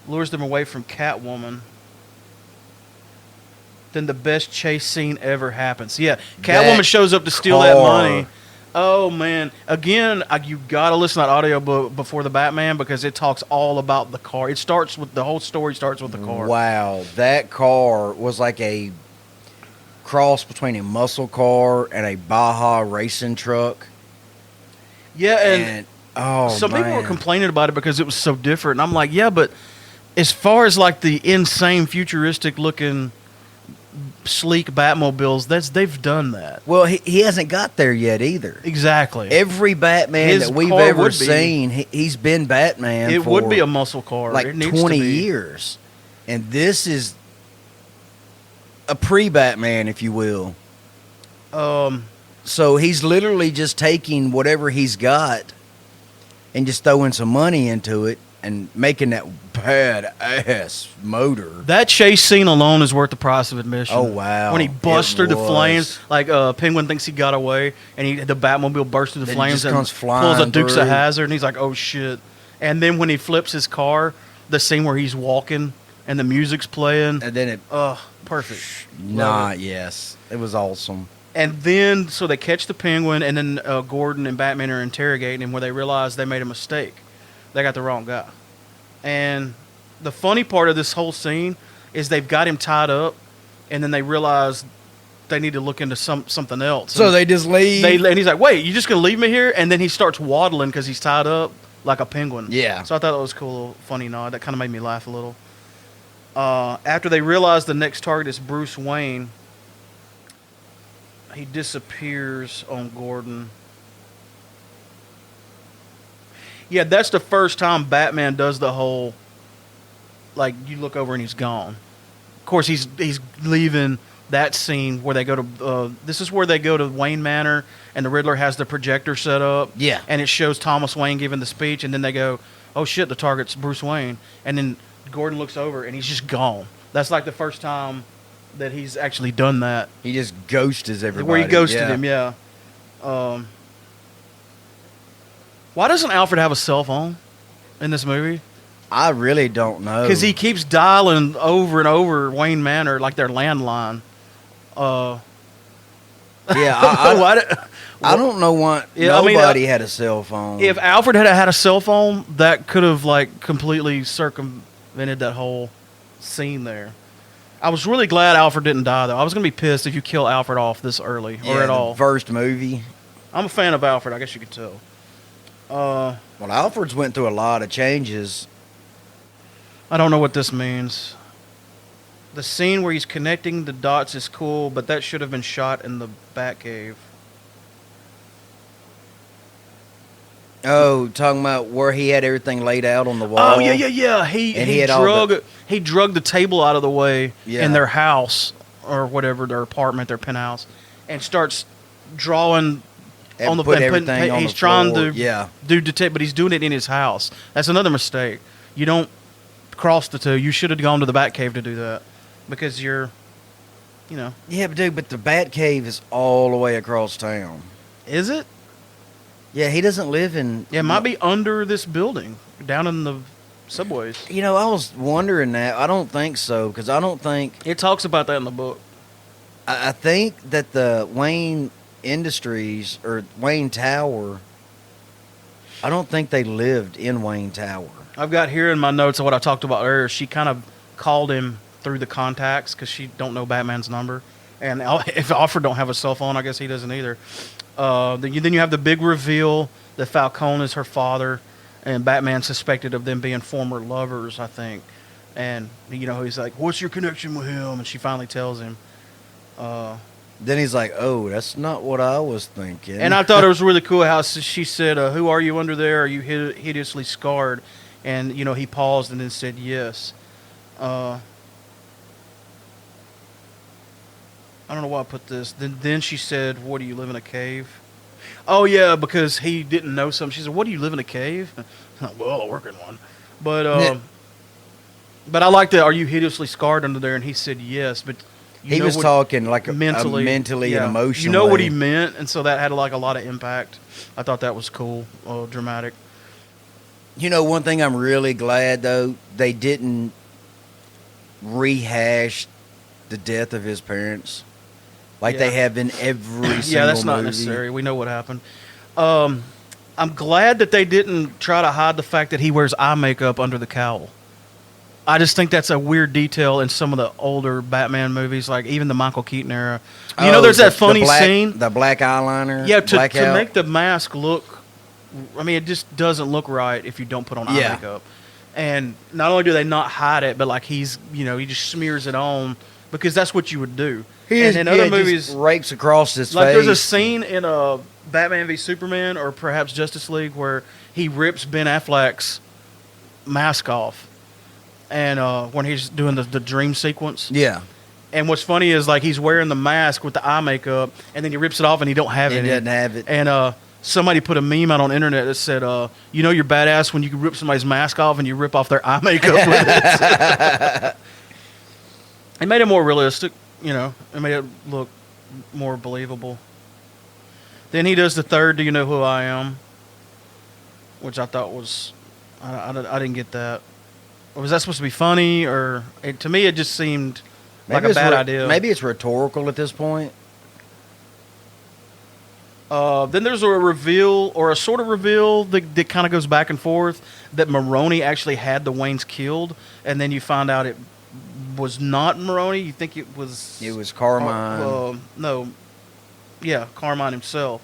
from Catwoman. Then the best chase scene ever happens. Yeah, Catwoman That shows up to steal that car. money. Oh man! Again, you gotta listen to that audio book before the Batman, because it talks all about the car. It starts with the whole story starts with the car. Wow, that car was like a cross between a muscle car and a Baja racing truck. Yeah, and some people were man. complaining about it because it was so different. And I'm like, yeah, but as far as like the insane futuristic looking sleek Batmobiles. They've done that. Well, he hasn't got there yet either. Exactly. Every Batman His that we've car ever would be- seen, he's been Batman. It for would be a muscle car. like It needs 20 to be. years, and this is a pre-Batman, if you will. So he's literally just taking whatever he's got and just throwing some money into it and making that badass motor. That chase scene alone is worth the price of admission. Oh, wow. When he busts It through the was. flames, like Penguin thinks he got away, and the Batmobile bursts through the Then it flames just and comes flying pulls a Dukes through. of Hazzard, and he's like, "Oh shit!" And then when he flips his car, the scene where he's walking and the music's playing, And then it, perfect. nah, yes, it was awesome. And then, so they catch the Penguin, and then Gordon and Batman are interrogating him, where they realize they made a mistake. They got the wrong guy. And the funny part of this whole scene is they've got him tied up, and then they realize they need to look into something else. So And they just leave. and he's like, "Wait, you just gonna leave me here?" And then he starts waddling because he's tied up like a penguin. Yeah. So I thought that was a cool, little funny nod. That kind of made me laugh a little. After they realize the next target is Bruce Wayne, he disappears on Gordon. Yeah, that's the first time Batman does the whole, like, you look over and he's gone. Of course, he's leaving that scene where they go to, this is where they go to Wayne Manor, and the Riddler has the projector set up. Yeah. And it shows Thomas Wayne giving the speech, and then they go, oh shit, the target's Bruce Wayne. And then Gordon looks over, and he's just gone. That's like the first time that he's actually done that. He just ghosts everybody. Where he ghosted him, yeah. Why doesn't Alfred have a cell phone in this movie? I really don't know. Because he keeps dialing over and over Wayne Manor like their landline. Yeah, Why did- I don't know why Yeah, I mean, nobody had a cell phone. if Alfred had had a cell phone, that could have like completely circumvented that whole scene there. I was really glad Alfred didn't die, though. I was going to be pissed if you kill Alfred off this early or at the all. first movie. I'm a fan of Alfred, I guess you could tell. Well, Alfred's went through a lot of changes. I don't know what this means. The scene where he's connecting the dots is cool, but that should have been shot in the Batcave. Oh, talking about where he had everything laid out on the wall. Oh yeah. He had all drug the table out of the way Yeah. in their house or whatever, their apartment, their penthouse, and starts drawing And on the put and everything on he's the trying floor. to Yeah. do detect, but he's doing it in his house. That's another mistake. You don't cross the two. You should have gone to the Batcave to do that because you're, you know, Yeah, but dude, but the Batcave is all the way across town. is it? Yeah, he doesn't live in. Yeah, it might be under this building, down in the subways. You know, I was wondering that. I don't think so, because I don't think. It talks about that in the book. I think that the Wayne Industries or Wayne Tower. I don't think they lived in Wayne Tower. I've got here in my notes of what I talked about earlier. She kind of called him through the contacts because she don't know Batman's number. And if Alfred don't have a cell phone, I guess he doesn't either. Then you have the big reveal that Falcone is her father, and Batman suspected of them being former lovers, I think. And, you know, he's like, what's your connection with him? And she finally tells him. Then he's like, "Oh, that's not what I was thinking." And I thought it was really cool how she said, who are you under there? Are you hideously scarred? And, you know, he paused and then said yes. I don't know why I put this. Then she said, what, do you live in a cave? Oh, yeah, because he didn't know something. She said, what, do you live in a cave? Well, I work in one. But I like that, are you hideously scarred under there? And he said yes, but he was talking like mentally mentally yeah. and emotionally. You know what he meant, and so that had like a lot of impact. I thought that was cool, dramatic. You know, one thing I'm really glad though, they didn't rehash the death of his parents like they have in every single Yeah, that's not movie. necessary. We know what happened. I'm glad that they didn't try to hide the fact that he wears eye makeup under the cowl. I just think that's a weird detail in some of the older Batman movies, like even the Michael Keaton era. You know, there's that funny scene. The black eyeliner. Yeah, to blackout. make the mask look, I mean, it just doesn't look right if you don't put on eye makeup. And not only do they not hide it, but like he's, you know, he just smears it on because that's what you would do. And in other movies, rapes across his like face. there's a scene in Batman v Superman or perhaps Justice League where he rips Ben Affleck's mask off, and when he's doing the dream sequence. Yeah. And what's funny is like he's wearing the mask with the eye makeup, and then he rips it off and he don't have it. He doesn't have it. And somebody put a meme out on the internet that said, "You know you're badass when you rip somebody's mask off and you rip off their eye makeup with it." It made it more realistic, you know. It made it look more believable. Then he does the third "Do you know who I am?" which I thought was, I didn't get that. Was that supposed to be funny, or to me it just seemed like a bad idea? Maybe it's rhetorical at this point. Then there's a reveal, or a sort of reveal, that kind of goes back and forth, that Maroni actually had the Waynes killed, and then you find out it was not Maroni. You think it was... It was Carmine. No. Yeah, Carmine himself.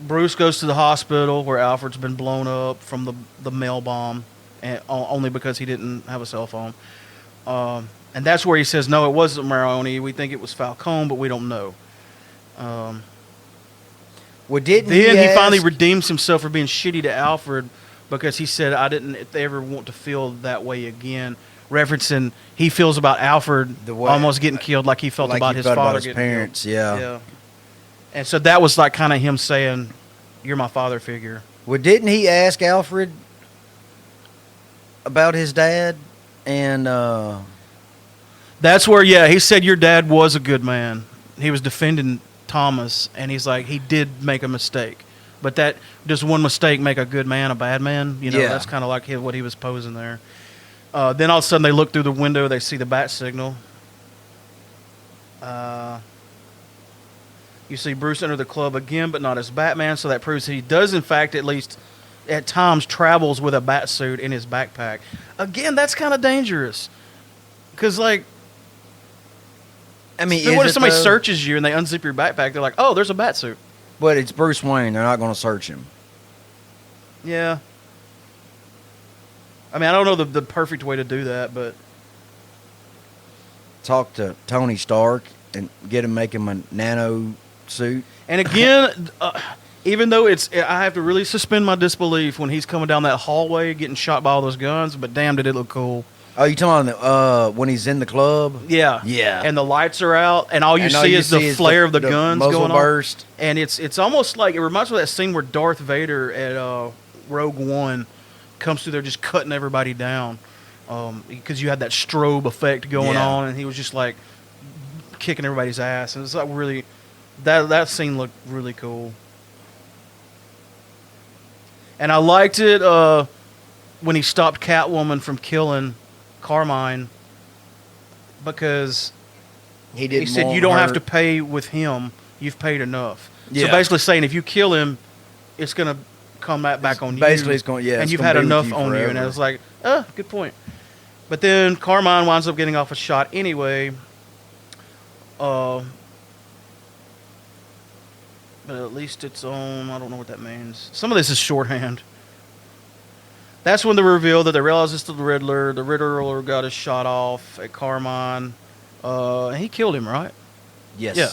Bruce goes to the hospital where Alfred's been blown up from the mail bomb, and only because he didn't have a cell phone. And that's where he says, no, it wasn't Maroni. We think it was Falcone, but we don't know. Well, Then he finally redeems himself for being shitty to Alfred because he said, I didn't ever want to feel that way again. Referencing he feels about Alfred almost getting killed like he felt about his father getting parents, killed. Yeah. And so that was like kind of him saying, you're my father figure. Well, didn't he ask Alfred about his dad? And that's where, he said your dad was a good man. He was defending Thomas, and he's like, he did make a mistake. But does one mistake make a good man a bad man? You know, that's kind of like what he was posing there. Then all of a sudden they look through the window, they see the bat signal. You see Bruce enter the club again, but not as Batman, so that proves that he does, in fact, at least at times, travels with a bat suit in his backpack. Again, that's kind of dangerous. Because, like, I mean, what if somebody searches you and they unzip your backpack? They're like, oh, there's a bat suit. But it's Bruce Wayne. They're not going to search him. Yeah. I mean, I don't know the perfect way to do that, but... Talk to Tony Stark and get him, make him a nano suit. And again, even though I have to really suspend my disbelief when he's coming down that hallway getting shot by all those guns, but damn, did it look cool. Oh, you talking about when he's in the club? Yeah. Yeah. And the lights are out, and all you see is the flare of the guns going burst. On. And it's almost like, it reminds me of that scene where Darth Vader at Rogue One comes through there just cutting everybody down. Because you had that strobe effect going on, and he was just like kicking everybody's ass. And it's like really, that scene looked really cool. And I liked it when he stopped Catwoman from killing Carmine, because he said you don't have to pay with him. You've paid enough. Yeah. So basically saying if you kill him, it's going to come back on you. Basically, it's going, and you've had enough on you. And I was like, good point. But then Carmine winds up getting off a shot anyway. But at least it's on, I don't know what that means. Some of this is shorthand. That's when they reveal that they realize it's the Riddler. The Riddler got his shot off at Carmine. He killed him, right? Yes. Yeah.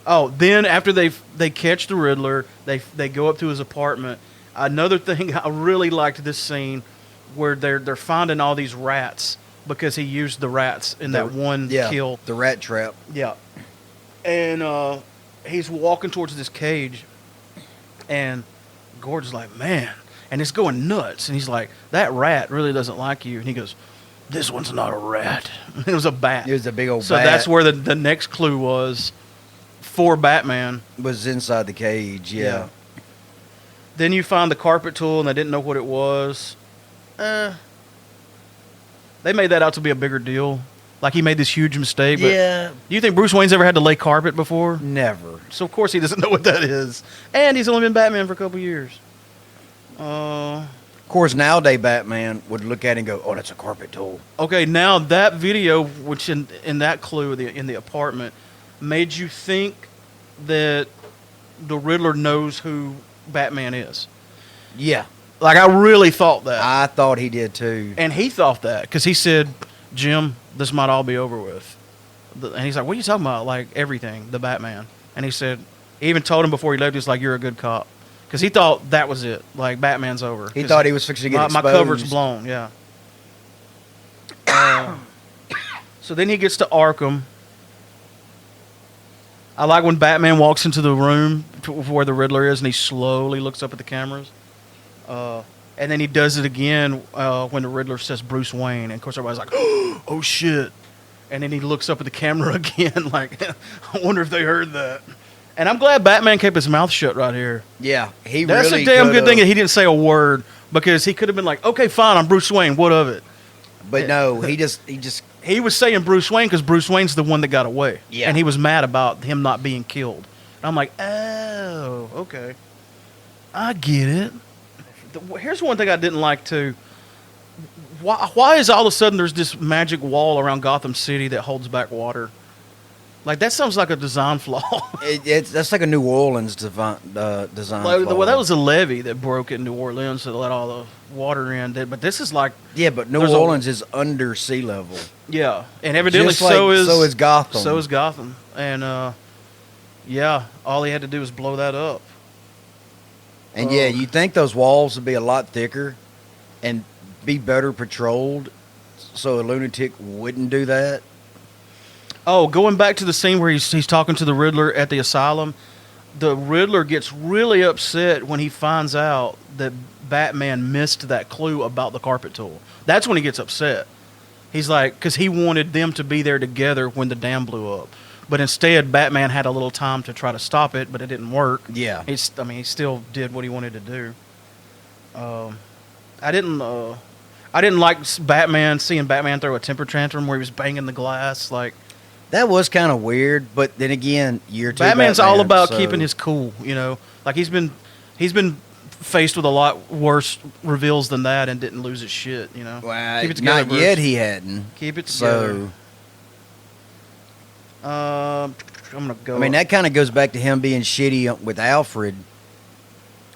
Oh, then after they catch the Riddler, they go up to his apartment. Another thing, I really liked this scene where they're finding all these rats because he used the rats in that one kill. The rat trap. Yeah. And he's walking towards this cage, and Gordon's like, man, and it's going nuts. And he's like, that rat really doesn't like you. And he goes, this one's not a rat. It was a bat. It was a big old bat. So that's where the next clue was for Batman. Was inside the cage, yeah. Then you find the carpet tool, and they didn't know what it was. They made that out to be a bigger deal. Like he made this huge mistake. But yeah. Do you think Bruce Wayne's ever had to lay carpet before? Never. So, of course, he doesn't know what that is. And he's only been Batman for a couple years. Of course, nowadays Batman would look at it and go, oh, that's a carpet tool. Okay, now that video, which in that clue in the apartment, made you think that the Riddler knows who Batman is. Yeah. Like, I really thought that. I thought he did too. And he thought that because he said, Jim, this might all be over with. And he's like, what are you talking about? Like, everything, the Batman. And he said, he even told him before he left, he's like, you're a good cop. Because he thought that was it. Like, Batman's over. He thought he was fixing to get my exposed. cover's blown, yeah. So then he gets to Arkham. I like when Batman walks into the room where the Riddler is, and he slowly looks up at the cameras. And then he does it again when the Riddler says Bruce Wayne. And, of course, everybody's like, oh, shit. And then he looks up at the camera again like, I wonder if they heard that. And I'm glad Batman kept his mouth shut right here. Yeah, That's a damn good thing that he didn't say a word, because he could have been like, okay, fine, I'm Bruce Wayne. What of it? But no, he just He was saying Bruce Wayne because Bruce Wayne's the one that got away. Yeah. And he was mad about him not being killed. And I'm like, oh, okay. I get it. Here's one thing I didn't like, too. Why is all of a sudden there's this magic wall around Gotham City that holds back water? Like, that sounds like a design flaw. that's like a New Orleans design Like, flaw. well, that was a levee that broke in New Orleans to let all the water in. But this is like... Yeah, but New Orleans is under sea level. Yeah, and evidently Just like- so is Gotham. So is Gotham. And, yeah, all he had to do was blow that up. And, yeah, you'd think those walls would be a lot thicker and be better patrolled so a lunatic wouldn't do that. Oh, going back to the scene where he's talking to the Riddler at the asylum, the Riddler gets really upset when he finds out that Batman missed that clue about the carpet tool. That's when he gets upset. He's like, because he wanted them to be there together when the dam blew up. But instead, Batman had a little time to try to stop it, but it didn't work. Yeah. He still did what he wanted to do. I didn't like seeing Batman throw a temper tantrum where he was banging the glass. Like, That was kind of weird, but then again, year two. Batman's all about so- keeping his cool, you know. Like, he's been faced with a lot worse reveals than that and didn't lose his shit, you know. Well, Keep it together, not Bruce. yet. He hadn't. Keep it together. So I'm gonna go. I mean, that kind of goes back to him being shitty with Alfred.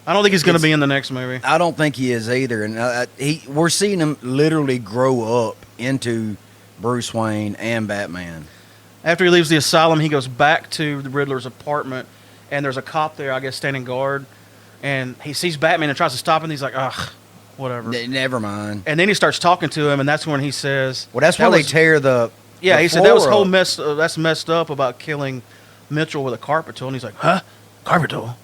I don't think he's gonna be in the next movie. I don't think he is either, and we're seeing him literally grow up into Bruce Wayne and Batman. After he leaves the asylum, he goes back to the Riddler's apartment, and there's a cop there, I guess, standing guard, and he sees Batman and tries to stop him. And he's like, ugh, whatever. Never mind. And then he starts talking to him, and that's when he says, Well, that's when they tear the. Yeah, the he said that was floor whole up. mess. That's messed up about killing Mitchell with a carpet tool. And he's like, huh? Carpet tool?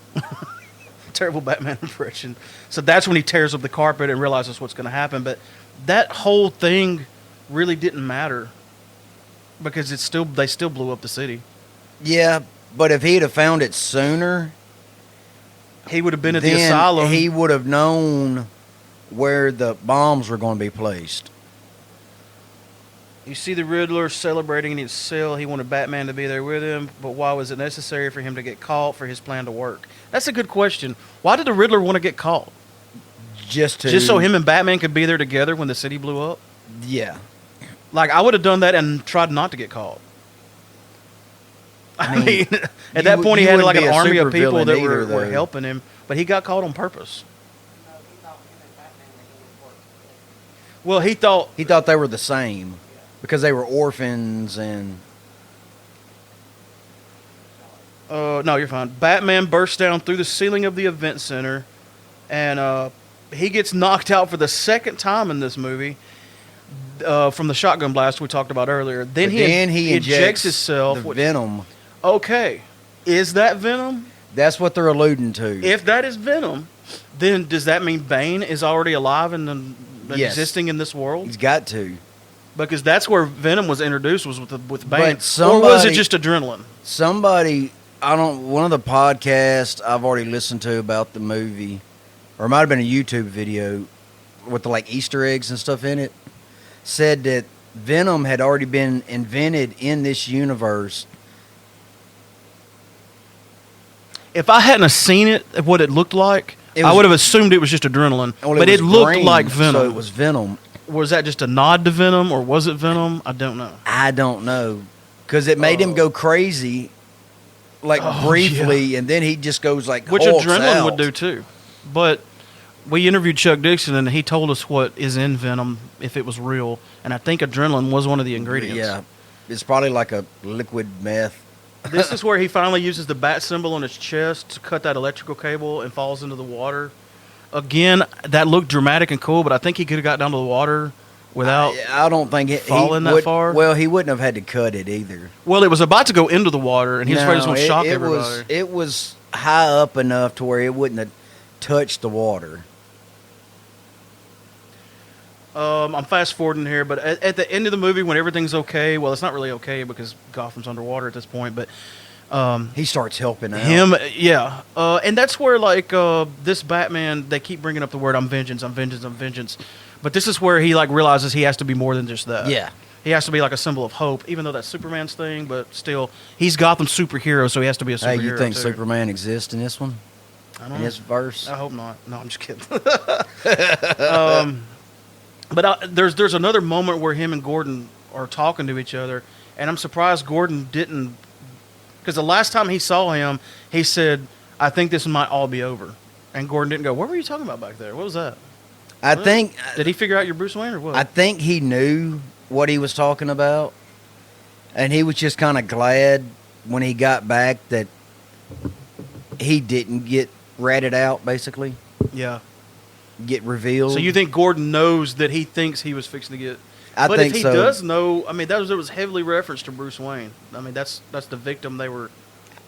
Terrible Batman impression. So that's when he tears up the carpet and realizes what's going to happen. But that whole thing really didn't matter because they still blew up the city. Yeah, but if he'd have found it sooner, He would have been at the then asylum. he would have known where the bombs were going to be placed. You see the Riddler celebrating in his cell. He wanted Batman to be there with him, but why was it necessary for him to get caught for his plan to work? That's a good question. Why did the Riddler want to get caught? Just So him and Batman could be there together when the city blew up? Yeah. Like, I would have done that and tried not to get caught. I mean, at that point, he you had like an wouldn't be a army of people supervillain that either, were though. helping him, but he got caught on purpose. Well, he thought... He thought they were the same because they were orphans and. No, you're fine. Batman bursts down through the ceiling of the event center, and he gets knocked out for the second time in this movie from the shotgun blast we talked about earlier. Then he injects himself the with venom. Okay, is that Venom? That's what they're alluding to. If that is Venom, then does that mean Bane is already alive and Yes. existing in this world? He's got to. Because that's where Venom was introduced, was with Bane. But Or was it somebody- just adrenaline? Somebody, one of the podcasts I've already listened to about the movie, or it might have been a YouTube video with the like Easter eggs and stuff in it, said that Venom had already been invented in this universe. If I hadn't have seen it, what it looked like, I would have assumed it was just adrenaline. Well, but was it looked green, like Venom. So it was Venom. Was that just a nod to Venom, or was it Venom? I don't know. I don't know. Because it made him go crazy, like Oh, briefly, and then he just goes like Which hulks adrenaline out. would do too. But we interviewed Chuck Dixon, and he told us what is in Venom if it was real, and I think adrenaline was one of the ingredients. Yeah, it's probably like a liquid meth. This is where he finally uses the bat symbol on his chest to cut that electrical cable and falls into the water. Again, that looked dramatic and cool, but I think he could have got down to the water without. I don't think falling that far. Well, he wouldn't have had to cut it either. Well, it was about to go into the water, and he was afraid it was going to shock everybody. It was high up enough to where it wouldn't have touched the water. I'm fast forwarding here, but at the end of the movie, when everything's okay, well, it's not really okay because Gotham's underwater at this point, but he starts helping out. Yeah, and that's where like this Batman, they keep bringing up the word "I'm vengeance, I'm vengeance, I'm vengeance," but this is where he like realizes he has to be more than just that. Yeah, he has to be like a symbol of hope, even though that's Superman's thing, but still, he's Gotham's superhero, so he has to be a superhero. Hey, you think too. Superman exists in this one? I don't know. In this verse? I hope not. No, I'm just kidding. But there's another moment where him and Gordon are talking to each other, and I'm surprised Gordon didn't, because the last time he saw him, he said, "I think this might all be over," and Gordon didn't go, "What were you talking about back there? What was that?" I think. Did he figure out you're Bruce Wayne or what? I think he knew what he was talking about, and he was just kind of glad when he got back that he didn't get ratted out, basically. Yeah. Get revealed. So you think Gordon knows that he thinks he was fixing to get? I but think if he so. does know, I mean, that was heavily referenced to Bruce Wayne. I mean, that's the victim they were.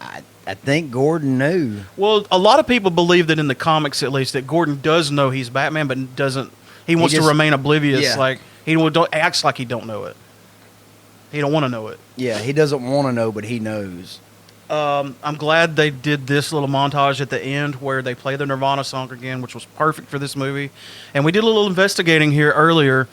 I think Gordon knew. Well, a lot of people believe that in the comics, at least, that Gordon does know he's Batman, but doesn't. He wants to remain oblivious. Yeah. Like acts like he don't know it. He don't want to know it. Yeah, he doesn't want to know, but he knows. I'm glad they did this little montage at the end where they play the Nirvana song again, which was perfect for this movie. And we did a little investigating here earlier.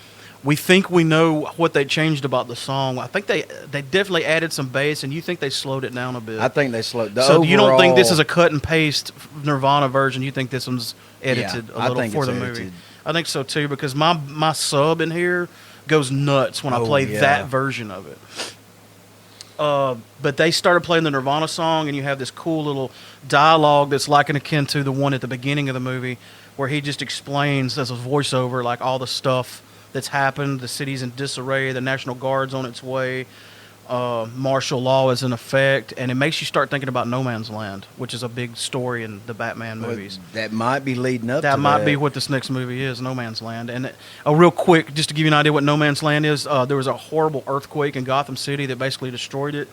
We think we know what they changed about the song. I think they definitely added some bass, and you think they slowed it down a bit. I think they slowed. So you don't think this is a cut and paste Nirvana version? You think this one's edited a little for the movie? I think so too, because my sub in here goes nuts when I play that version of it. But they started playing the Nirvana song, and you have this cool little dialogue that's like and akin to the one at the beginning of the movie, where he just explains as a voiceover like all the stuff that's happened. The city's in disarray. The National Guard's on its way. Martial law is in effect, and it makes you start thinking about No Man's Land, which is a big story in the Batman movies. That might be leading up. That might be what this next movie is, No Man's Land. And real quick, just to give you an idea what No Man's Land is, there was a horrible earthquake in Gotham City that basically destroyed it,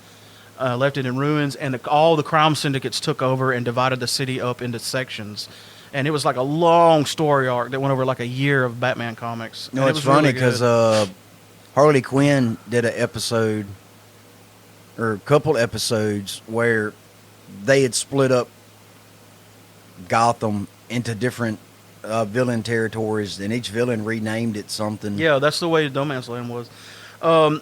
left it in ruins, and all the crime syndicates took over and divided the city up into sections. And it was like a long story arc that went over like a year of Batman comics. No, it's funny because Harley Quinn did an episode or a couple episodes where they had split up Gotham into different villain territories, and each villain renamed it something. Yeah, that's the way No Man's Land was.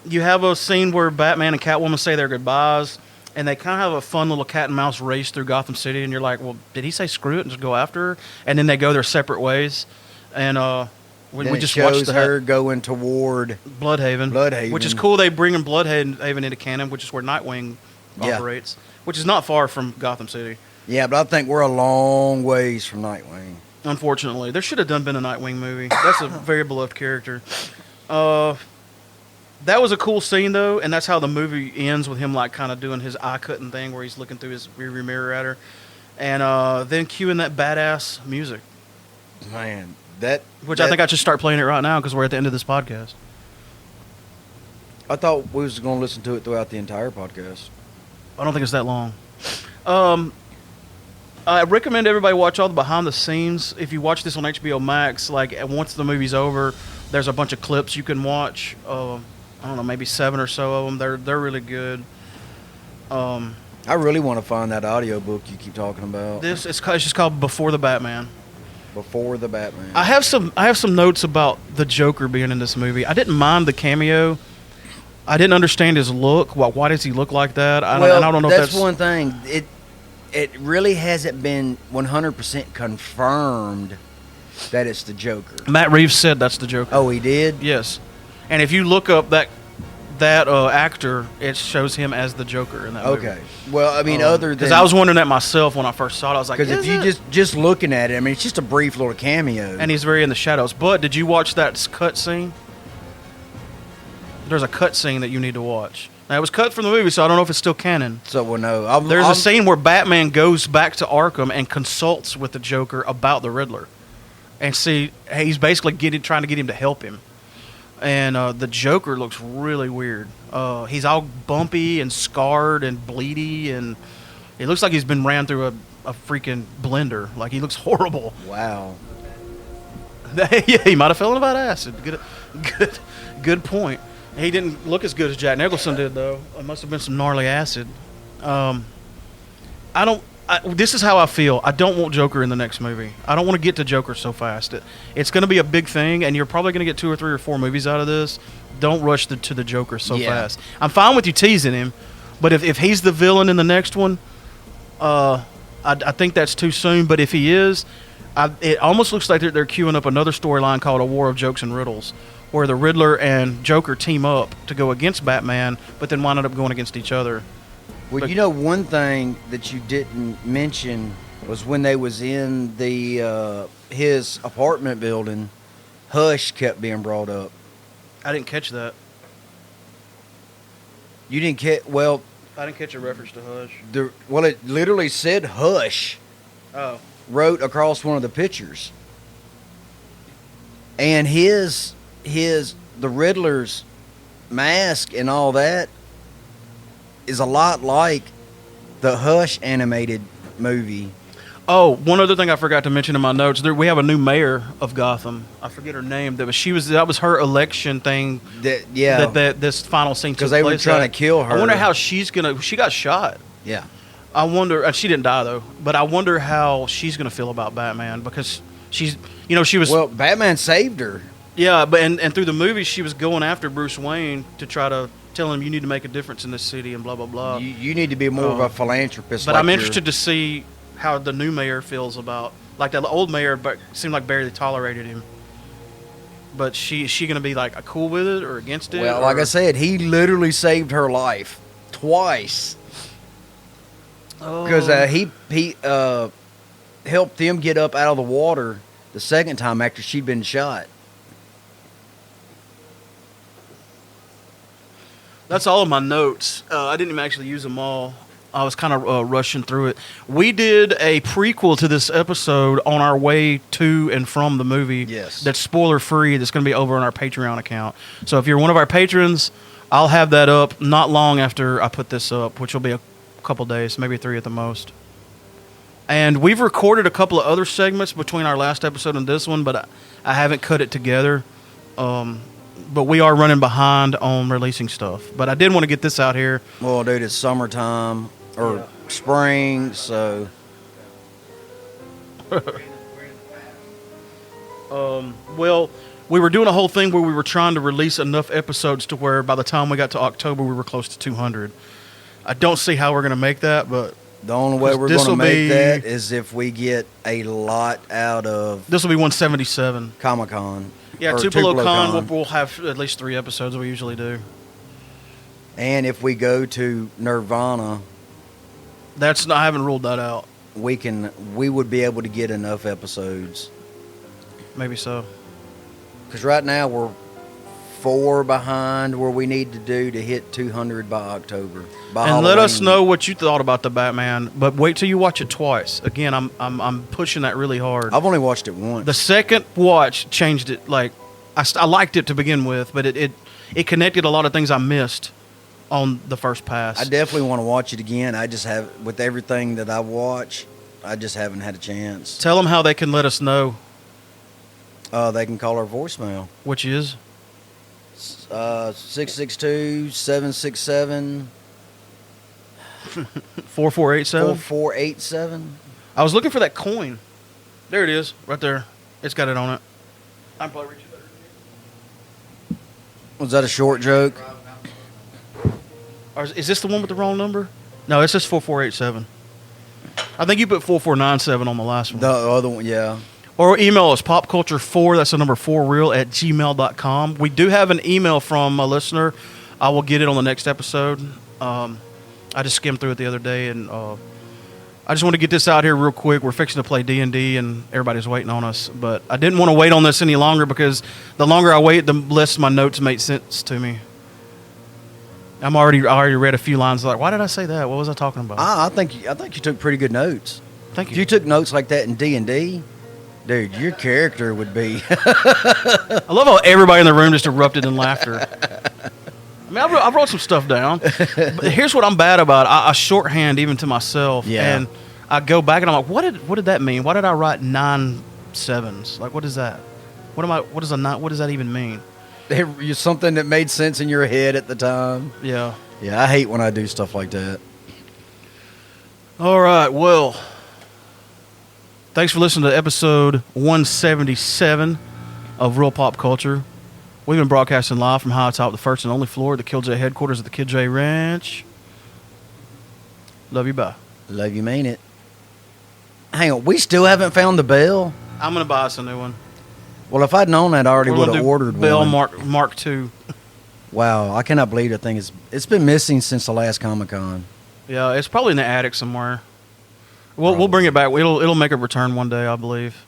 You have a scene where Batman and Catwoman say their goodbyes, and they kind of have a fun little cat and mouse race through Gotham City, and you're like, well, did he say screw it and just go after her? And then they go their separate ways, and we just watched her going toward Bloodhaven, which is cool. They bring in Bloodhaven into canon, which is where Nightwing operates, which is not far from Gotham City. Yeah, but I think we're a long ways from Nightwing. Unfortunately, there should have been a Nightwing movie. That's a very beloved character. That was a cool scene, though, and that's how the movie ends, with him like kind of doing his eye-cutting thing where he's looking through his rearview mirror at her, and then cueing that badass music. Man, I think I should start playing it right now because we're at the end of this podcast. I thought we was going to listen to it throughout the entire podcast. I don't think it's that long. I recommend everybody watch all the behind the scenes. If you watch this on HBO Max, like once the movie's over, there's a bunch of clips you can watch. I don't know, maybe 7 or so of them. They're really good. I really want to find that audiobook you keep talking about. It's just called Before the Batman. Before the Batman. I have some notes about the Joker being in this movie. I didn't mind the cameo. I didn't understand his look. Why does he look like that? I don't know if that's one thing. It really hasn't been 100% confirmed that it's the Joker. Matt Reeves said that's the Joker. Oh, he did? Yes. And if you look up that actor, it shows him as the Joker in that movie. Okay. Well, I mean, other than because I was wondering that myself when I first saw it, I was like, because if you just looking at it, I mean, it's just a brief little cameo. and he's very in the shadows. But did you watch that cut scene? There's a cut scene that you need to watch. Now, it was cut from the movie, so I don't know if it's still canon. So we'll know. There's a scene where Batman goes back to Arkham and consults with the Joker about the Riddler, and he's basically trying to get him to help him. And the Joker looks really weird. He's all bumpy and scarred and bleedy, and it looks like he's been ran through a freaking blender. Like, he looks horrible. Wow. Yeah, he might have fell in a bad acid. Good point. He didn't look as good as Jack Nicholson did, though. It must have been some gnarly acid. This is how I feel. I don't want Joker in the next movie. I don't want to get to Joker so fast. It's going to be a big thing, and you're probably going to get 2 or 3 or 4 movies out of this. Don't rush to the Joker so fast. I'm fine with you teasing him, but if he's the villain in the next one, I think that's too soon. But if he is, it almost looks like they're queuing up another storyline called A War of Jokes and Riddles, where the Riddler and Joker team up to go against Batman, but then wind up going against each other. Well, you know, one thing that you didn't mention was when they was in the his apartment building, Hush kept being brought up. I didn't catch that. You didn't catch? Well, I didn't catch a reference to Hush. It literally said Hush. Oh. Wrote across one of the pictures. And the Riddler's mask and all that is a lot like the Hush animated movie. Oh, one other thing I forgot to mention in my notes. We have a new mayor of Gotham. I forget her name. That was her election thing. That this final scene took place. Because they were trying to kill her. I wonder how she got shot. Yeah. I wonder, and she didn't die though. But I wonder how she's gonna feel about Batman, because she was. Well, Batman saved her. Yeah, but and through the movie, she was going after Bruce Wayne to try to tell him, you need to make a difference in this city and blah blah blah. You need to be more of a philanthropist. But I'm interested to see how the new mayor feels about, like, that old mayor, but seemed like barely tolerated him. But is she gonna be like cool with it or against it? Well, like I said, he literally saved her life twice. Because he helped them get up out of the water the second time after she'd been shot. That's all of my notes. I didn't even actually use them all. I was kind of rushing through it. We did a prequel to this episode on our way to and from the movie. Yes. That's spoiler free. That's going to be over on our Patreon account. So if you're one of our patrons, I'll have that up not long after I put this up, which will be a couple days, maybe 3 at the most. And we've recorded a couple of other segments between our last episode and this one, but I haven't cut it together. But we are running behind on releasing stuff. But I did want to get this out here. Well, dude, it's summertime or spring, so. Well, we were doing a whole thing where we were trying to release enough episodes to where by the time we got to October, we were close to 200. I don't see how we're going to make that, but the only way we're going to make that is if we get a lot out of. This will be 177. Comic-Con. Yeah, Tupelo Con, we'll have at least 3 episodes we usually do. And if we go to Nirvana, I haven't ruled that out. We would be able to get enough episodes. Maybe so. Because right now we're 4 behind where we need to do to hit 200 by October. By and Halloween. let us know what you thought about the Batman, but wait till you watch it twice. Again, I'm pushing that really hard. I've only watched it once. The second watch changed it. Like, I liked it to begin with, but it connected a lot of things I missed on the first pass. I definitely want to watch it again. I just have, with everything that I watch, I just haven't had a chance. Tell them how they can let us know. They can call our voicemail, which is 662-767 4487. 4487. I was looking for that coin. There it is, right there. It's got it on it. I'm probably reaching better. Was that a short joke? Or is this the one with the wrong number? No, it's just 4487. I think you put 4497 on the last one. The other one, yeah. Or email us, popculture4, that's the number 4real, @gmail.com. We do have an email from a listener. I will get it on the next episode. I just skimmed through it the other day, and I just want to get this out here real quick. We're fixing to play D&D, and everybody's waiting on us. But I didn't want to wait on this any longer because the longer I wait, the less my notes make sense to me. I already read a few lines like, why did I say that? What was I talking about? I think you took pretty good notes. Thank you. If you took notes like that in D&D, dude, your character would be. I love how everybody in the room just erupted in laughter. I mean, I wrote some stuff down. But here's what I'm bad about. I shorthand even to myself. Yeah. And I go back and I'm like, what did that mean? Why did I write 9 sevens? Like, what is that? What does that even mean? You're something that made sense in your head at the time. Yeah. Yeah, I hate when I do stuff like that. All right. Well, thanks for listening to episode 177 of Real Pop Culture. We've been broadcasting live from high atop the first and only floor of the Killjoy headquarters of the Killjoy Ranch. Love you, bye. Love you, mean it. Hang on, we still haven't found the bell? I'm going to buy us a new one. Well, if I'd known that, I already We're would gonna have do ordered Bell one. Mark II. Wow, I cannot believe that thing it's been missing since the last Comic-Con. Yeah, it's probably in the attic somewhere. We'll bring it back. It'll make a return one day, I believe.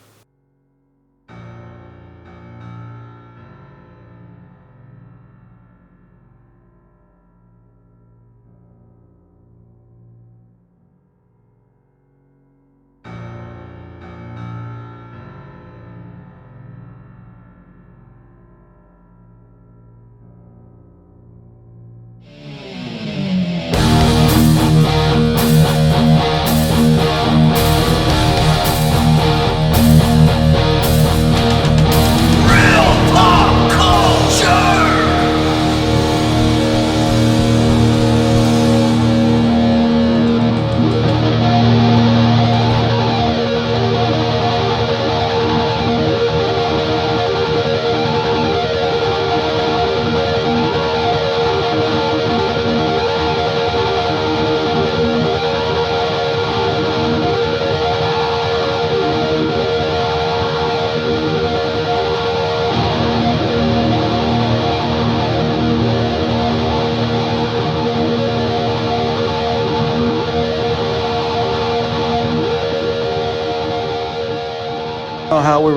How we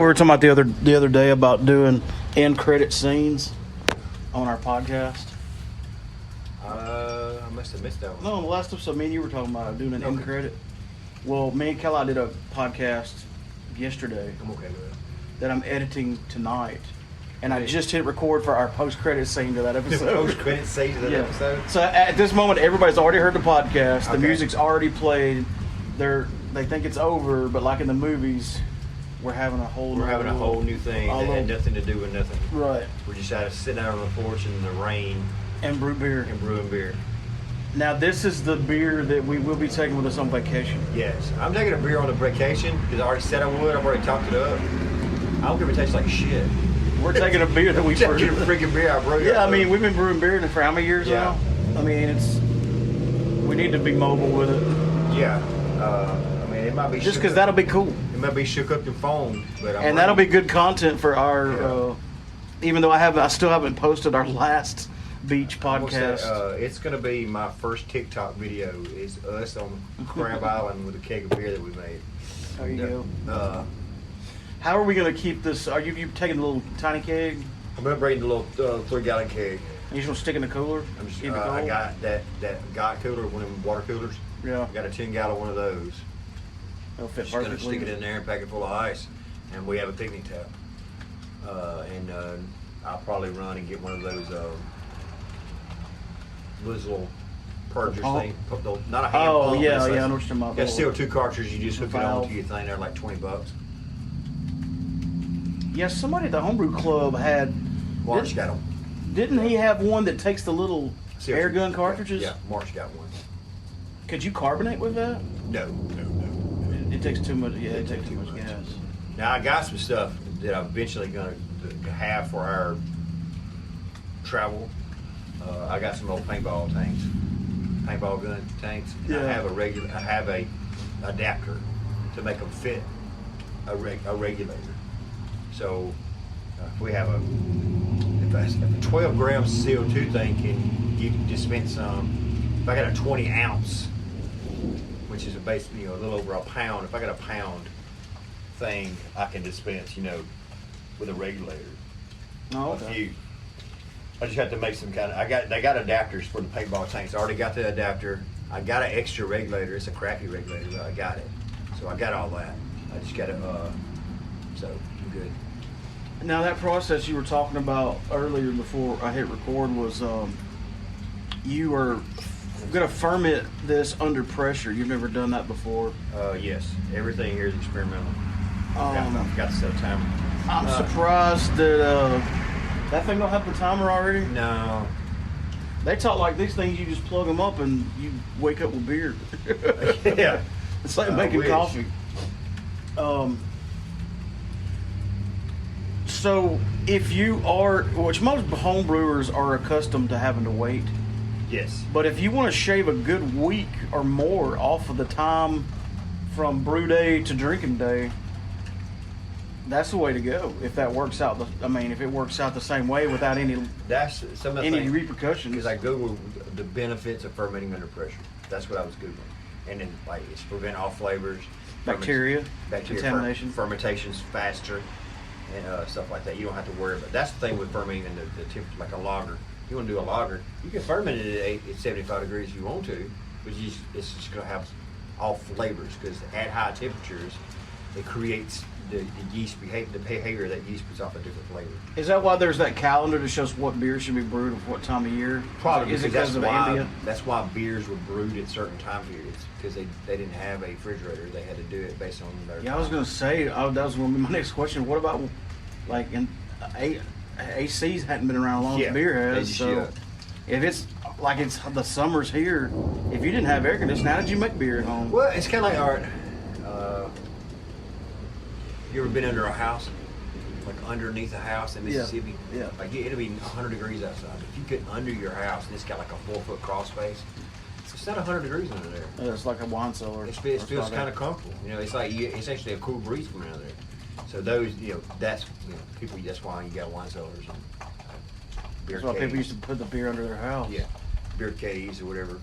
were talking about the other day about doing end credit scenes on our podcast. I must have missed that one. No, the last episode, me and you were talking about doing an end credit. Well, me and Kelly did a podcast yesterday I'm okay with it. that I'm editing tonight, and I just hit record for our post credit scene to that episode. Post credit scene to that episode. So at this moment, everybody's already heard the podcast. The Okay. music's already played. They think it's over, but like in the movies, we're having a whole new thing that had nothing to do with nothing. Right. We just had to sit out on the porch in the rain And brew beer. and brewing beer. Now this is the beer that we will be taking with us on vacation. Yes, I'm taking a beer on the vacation because I already said I would. I've already talked it up. I don't care if it tastes like shit. We're taking a beer that we Taking brewed. a freaking beer I brewed. Yeah, I up. mean we've been brewing beer for how many years Yeah. now? I mean we need to be mobile with it. Yeah. I mean, it might be Just shook because up- that'll be cool. It might be shook up and foamed, but And that'll be good content for our. Yeah. Even though I still haven't posted our last beach What's that? podcast. It's gonna be my first TikTok video. Is us on Crab Island with a keg of beer that we made. There you go. How How are we going to keep this? Are you taking the little tiny keg? I'm gonna bring the little 3-gallon keg. You just going to stick in the cooler? I'm just, Keep it I cold? got that God cooler, one of them water coolers. Yeah. I got a 10-gallon one of those. It'll fit Just gonna perfectly. stick it in there and pack it full of ice, and we have a picnic tap. I'll probably run and get one of those little purgers pump? thing. Not a hand Oh, pump. yeah, it's yeah, like- I know what you're talking about. Got CO2 cartridge. You just hook it Valve. onto your thing. They're like $20. Yeah, somebody at the homebrew club had. March got them. Didn't he have one that takes the little air gun cartridges? Yeah, March got one. Could you carbonate with that? No. It takes too much. Yeah, it takes too much gas. Now I got some stuff that I'm eventually gonna have for our travel. I got some old paintball gun tanks. And Yeah. I have a adapter to make them fit a regulator. So if we have a 12 grams CO2 thing can dispense if I got a 20 ounce, which is basically a little over a pound. If I got a pound thing, I can dispense with a regulator. Oh, A few. I just have to make some kind of. They got adapters for the paintball tanks. I already got the adapter. I got an extra regulator. It's a crappy regulator, but I got it. So I got all that. I just got it. So I'm good. Now that process you were talking about earlier before I hit record was you were gonna ferment this under pressure. You've never done that before. Yes. Everything here is experimental. I forgot to set a timer. I'm surprised that that thing don't have the timer already. No. They talk like these things. You just plug them up and you wake up with beer. Yeah. It's like I making wish. coffee. So if you are, which most home brewers are accustomed to having to wait, Yes. but if you want to shave a good week or more off of the time from brew day to drinking day, that's the way to go. If that works out, if it works out the same way without any That's some of the things. repercussions. Because I Googled the benefits of fermenting under pressure. That's what I was Googling. And then, it's prevent all flavors. Bacteria, contamination. Fermentation's faster, and stuff like that. You don't have to worry about. That's the thing with fermenting in the temperature, like a lager. You want to do a lager, you can ferment it at 75 degrees if you want to, but it's just going to have all flavors because at high temperatures, it creates the yeast behavior that yeast puts off a different flavor. Is that why there's that calendar that shows what beer should be brewed at what time of year? Probably is it because because of ambient? that's why beers were brewed at certain time periods because they didn't have a refrigerator. They had to do it based on their. Yeah, I was gonna say that was gonna be my next question. What about like in ACs hadn't been around as long as beer they has. just, So yeah. if it's like it's the summer's here, if you didn't have air conditioning, how did you make beer at home? Well, it's kind of like art. You ever been under a house, like underneath a house in Mississippi? Yeah. Like it'll be 100 degrees outside. If you get under your house and it's got like a 4-foot crawl space, it's not 100 degrees under there. It's like a wine cellar. It feels kind of comfortable. It's like it's actually a cool breeze coming out of there. So those, that's people. That's why you got wine cellars and beer That's why people caves. used to put the beer under their house. Yeah, beer caves or whatever.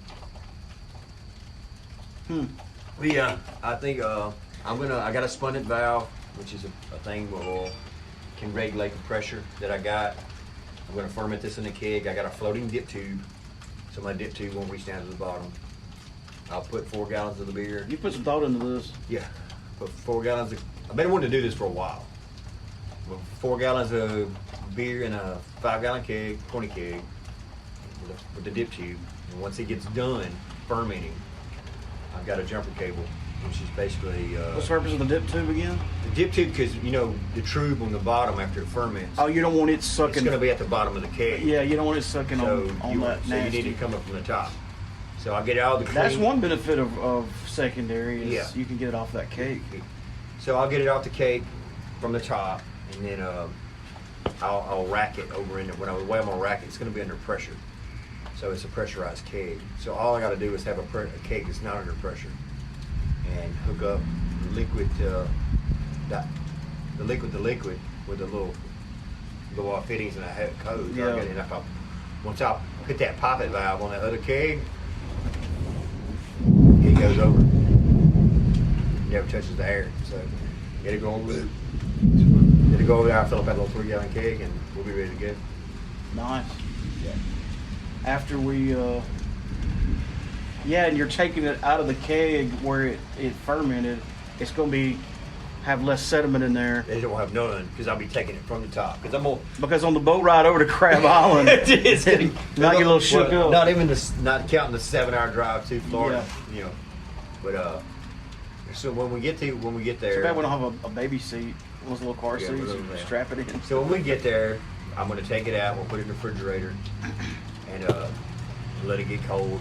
Hmm. I think I got a spunnet valve, which is a thing that can regulate the pressure that I got. I'm gonna ferment this in a keg. I got a floating dip tube, so my dip tube won't reach down to the bottom. I'll put 4 gallons of the beer. You put some thought into this. Yeah, put 4 gallons of. I've been wanting to do this for a while. Well, 4 gallons of beer in a 5-gallon keg, 20 keg, with the dip tube. And once it gets done fermenting, I've got a jumper cable, which is basically What's the purpose of the dip tube again? the dip tube, because the tube on the bottom after it ferments, Oh, you don't want it it's sucking. going to be at the bottom of the keg. Yeah, you don't want it sucking So on that so you nasty. need to come up from the top. So I get all the cream. That's one benefit of secondary is Yeah. you can get it off that cake. So I'll get it off the cake from the top, and then I'll rack it over in it. The way I'm gonna rack it, it's gonna be under pressure. So it's a pressurized keg. So all I got to do is have a keg that's not under pressure, and hook up liquid to the liquid with the little fittings and a hose. Yeah. And once I put that poppet valve on that other keg, it goes over. Never touches the air. So get it going with it. Get it go over there. I fill up that little 3-gallon keg, and we'll be ready to go. Nice. Yeah. After we, and you're taking it out of the keg where it fermented, it's going to have less sediment in there. They don't have none because I'll be taking it from the top. Because I'm gonna. Because on the boat ride over to Crab Island, It's not get a little shook up. Not counting the 7-hour drive to Florida. But so when we get there, Too bad we don't have a baby seat. One of those little car Yeah, seats. we're You over there. strap it in. So when we get there, I'm gonna take it out. We'll put it in the refrigerator and let it get cold.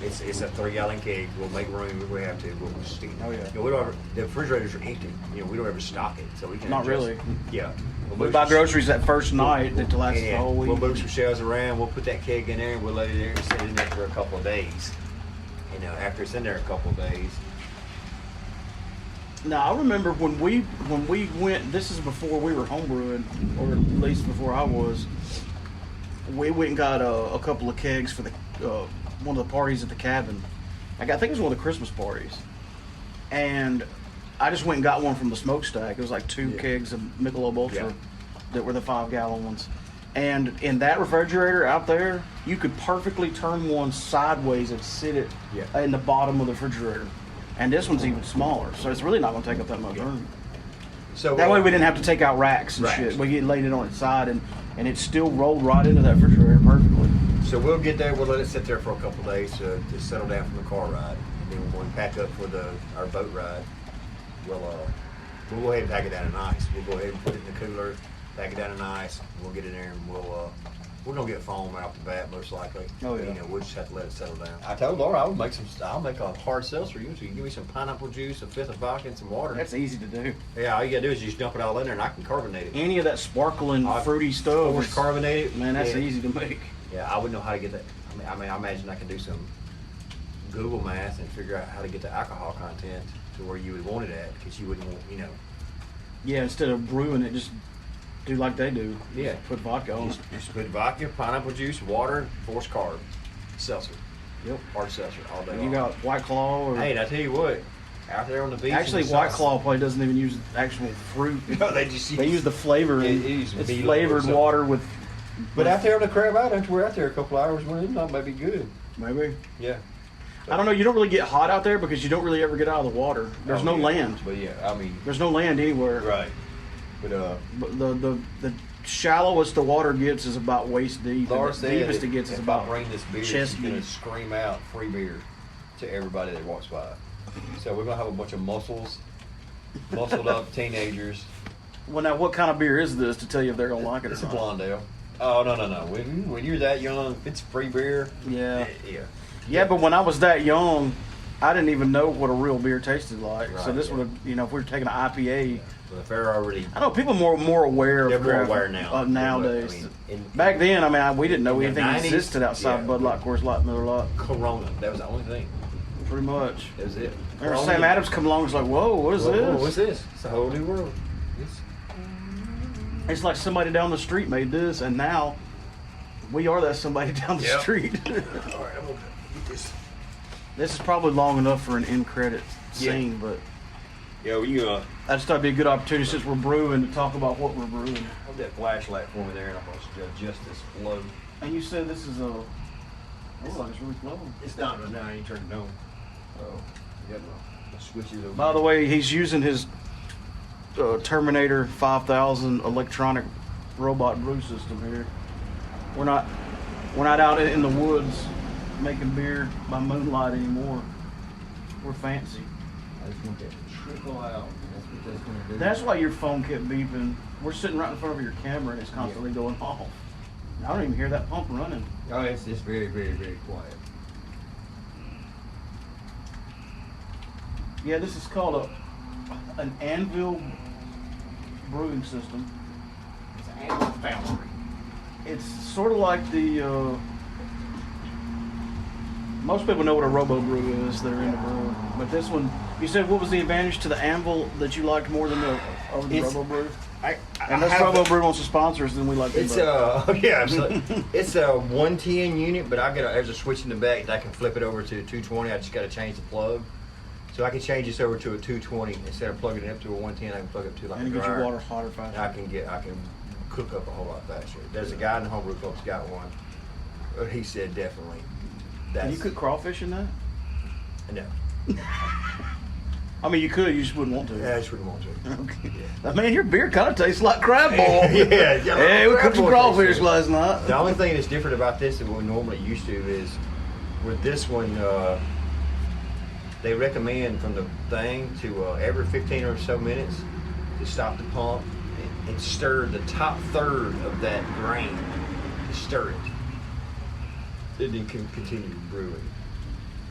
It's a 3-gallon keg. We'll make room if we have to. We'll stick it. Oh, yeah. We don't ever, the refrigerators are empty. We don't ever stock it, so we can. Not adjust really. it. Yeah. We'll We move buy some- groceries that first night that lasts the Yeah, whole week. we'll move some shelves around. We'll put that keg in there, and we'll let it in there and sit in there for a couple of days. After it's in there a couple of days, Now I remember when we went. This is before we were homebrewing, or at least before I was. We went and got a couple of kegs for the one of the parties at the cabin. I think it was one of the Christmas parties, and I just went and got one from the smokestack. It was like 2 kegs of Michelob Ultra that were the 5-gallon ones. And in that refrigerator out there, you could perfectly turn one sideways and sit it in the bottom of the refrigerator. And this one's even smaller, so it's really not going to take up that much room. So That way we didn't have to take out racks and shit. We laid it on its side, and it still rolled right into that refrigerator perfectly. So we'll get there. We'll let it sit there for a couple of days to settle down from the car ride. And then when we pack up for our boat ride, we'll go ahead and pack it down in ice. We'll go ahead and put it in the cooler, pack it down in ice. We'll get in there and we're gonna get foam right off the bat most likely. Oh, yeah. You know, we'll just have to let it settle down. I told Laura I'll make a hard seltzer. You can give me some pineapple juice, a fifth of vodka, and some water. That's easy to do. Yeah, all you gotta do is just dump it all in there, and I can carbonate it. Any of that sparkling, fruity stuff. Force carbonate it. Man, that's easy to make. Yeah, I wouldn't know how to get that. I imagine I can do some Google math and figure out how to get the alcohol content to where you would want it at, because you wouldn't want, Yeah, instead of brewing it, just do like they do. Yeah. Just put vodka on it. Just put vodka, pineapple juice, water, forced carb, seltzer. Yep. Hard seltzer all day And long. you got White Claw or... Hey, and I tell you what, out there on the beach. Actually, in the White sun- Claw probably doesn't even use actual fruit. No, they just They use the flavor. Yeah, and it uses it's meat flavored or something. water with... But out there on the Crab Island, after we're out there a couple hours, well, it might be good. Maybe. Yeah. I don't know. You don't really get hot out there because you don't really ever get out of the water. There's no land. But yeah, I mean. There's no land anywhere. Right. But But the shallowest the water gets is about waist deep. Laura And the said deepest it gets is if about I bring this beer, chest she's gonna deep. scream out free beer to everybody that walks by. So we're gonna have a bunch of muscled up teenagers. Well, now what kind of beer is this to tell you if they're gonna like it or It's a not? Blondale. Oh no. When you're that young, if it's free beer. Yeah. Yeah. Yeah, but when I was that young, I didn't even know what a real beer tasted like. So Right, this yeah. would have, if we were taking an IPA, But if they're already. I know people are more aware They're of more craft, aware now. nowadays. I mean, Back then, we didn't know in the anything 90s, existed outside yeah. Bud Light, Coors Light, Miller Lite. Corona. That was the only thing. Pretty much. That was it. Remember Corona. Sam Adams come along and was like, whoa, what is Whoa, this? What's this? It's a whole new world. It's like somebody down the street made this, and now we are that somebody down the Yep. street. All right, I'm gonna get this. This is probably long enough for an end credit Yeah. scene, but Yeah, you I just thought it'd be a good opportunity since we're brewing to talk about what we're brewing. hold that flashlight for me there, and I'm gonna adjust this flow. And you said this is a. Oh, like it's really flowing. It's not right now. I ain't turned it on. Oh, you got my switches over. By the way, he's using his Terminator 5000 electronic robot brew system here. We're not out in the woods making beer by moonlight anymore. We're fancy. I just want that to trickle out. That's what that's gonna do. That's why your phone kept beeping. We're sitting right in front of your camera and it's constantly going off. I don't even hear that pump running. Oh, it's just very, very, very quiet. Yeah, this is called an Anvil brewing system. It's an animal foundry. It's sort of like the. Most people know what a Robo Brew is. They're into brewing, but this one. You said what was the advantage to the Anvil that you liked more than the Robo Brew? Unless Robo Brew wants to sponsor us, then we like them It's both. yeah, absolutely. It's a 110 unit, but there's a switch in the back that I can flip it over to 220. I just got to change the plug, so I can change this over to a 220 instead of plugging it up to a 110. I can plug it up to like And a it gets your dryer. water hotter faster. And I can cook up a whole lot faster. There's a guy in the homebrew club's got one. He said definitely. Can you cook crawfish in that? No, I mean, you could. You just wouldn't want to. I just wouldn't want to. Okay. Man, your beer kind of tastes like crab ball. Yeah, Hey, we cooked some crab ball crawfish tastes last night. The only thing that's different about this than what we normally used to is with this one, they recommend from the thing to every 15 or so minutes to stop the pump and stir the top third of that grain. Stir it. And then can continue brewing.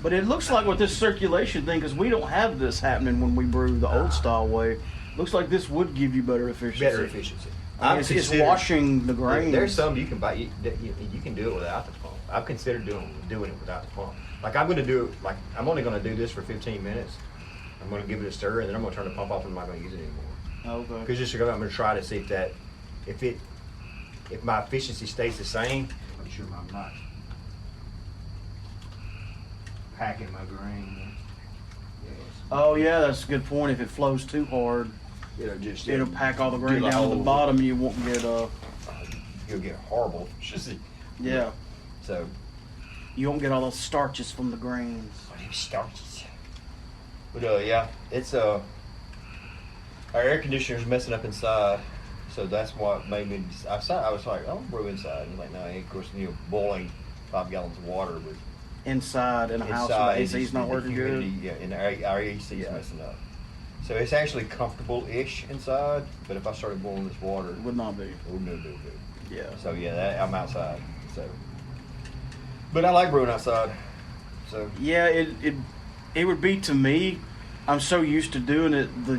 But it looks like with this circulation thing, because we don't have this happening when we brew the old style way. Looks like this would give you better efficiency. Better efficiency. I mean, it's considered- washing the grains. There's some you can buy. You can do it without the pump. I've considered doing it without the pump. Like I'm going to do it. Like I'm only going to do this for 15 minutes. I'm gonna give it a stir, and then I'm gonna turn the pump off, and I'm not gonna use it anymore. Okay. Because just to go, I'm gonna try to see if my efficiency stays the same. Make sure I'm not packing my grain. Yes. Oh yeah, that's a good point. If it flows too hard, it'll pack all the grain Do the down to the whole- bottom. You won't get You'll get horrible efficiency. yeah. So, You won't get all those starches from the grains. starches. But yeah, it's our air conditioner's messing up inside, so that's what made me. I was like, I'll brew inside. And like, no, of course, boiling 5 gallons of water with Inside in a house where the AC's not working good. Yeah, and our AC's messing up. So it's actually comfortable-ish inside, but if I started boiling this water, It would not be. it wouldn't do good. Yeah. So yeah, I'm outside. So, but I like brewing outside. So Yeah, it would be to me. I'm so used to doing it the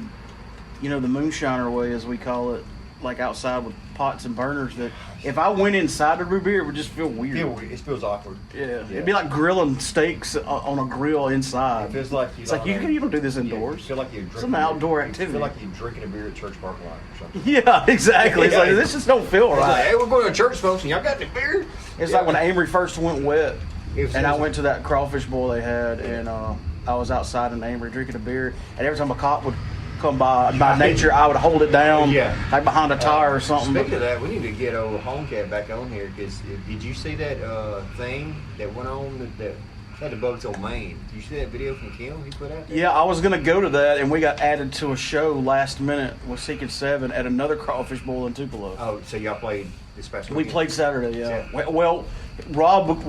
moonshiner way, as we call it, like outside with pots and burners, that if I went inside to brew beer, it would just feel weird. it feels awkward. Yeah. It'd be like grilling steaks on a grill inside. It feels like It's like you don't do this You indoors. feel like you're drinking. It's an outdoor You activity. feel like you're drinking a beer at church parking lot or something. Yeah, exactly. It's like this just don't feel It's like, right. hey, we're going to church, folks, and y'all got the beer. It's Yeah. like when Amory first went wet, It was- and I went to that crawfish boil they had, and I was outside in Amory drinking a beer, and every time a cop would come by nature, I would hold it down, Yeah. like behind a tire or something. Speaking of that, we need to get old Homecat back on here because did you see that thing that went on that had the boats on Maine? Did you see that video from Kim he put out there? Yeah, I was gonna go to that, and we got added to a show last minute with Seeking Seven at another crawfish boil in Tupelo. Oh, so y'all played this past We weekend? played Saturday, yeah. Yeah. Well, Rob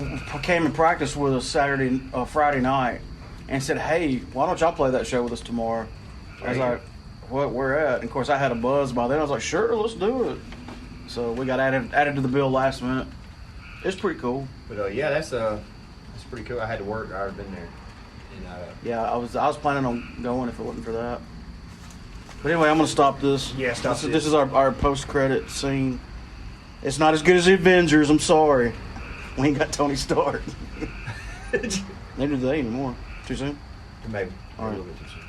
came and practiced with us Friday night, and said, "Hey, why don't y'all play that show with us tomorrow?" I was Right. like, "What? Where at?" And of course, I had a buzz by then. I was like, "Sure, let's do it." So we got added to the bill last minute. It's pretty cool. But yeah, that's pretty cool. I had to work. I had been there, and Yeah, I was planning on going if it wasn't for that. But anyway, I'm gonna stop this. Yeah, stop This this. is our post-credit scene. It's not as good as the Avengers. I'm sorry. We ain't got Tony Stark. Neither do they anymore. Too soon. maybe All right. a little bit too soon.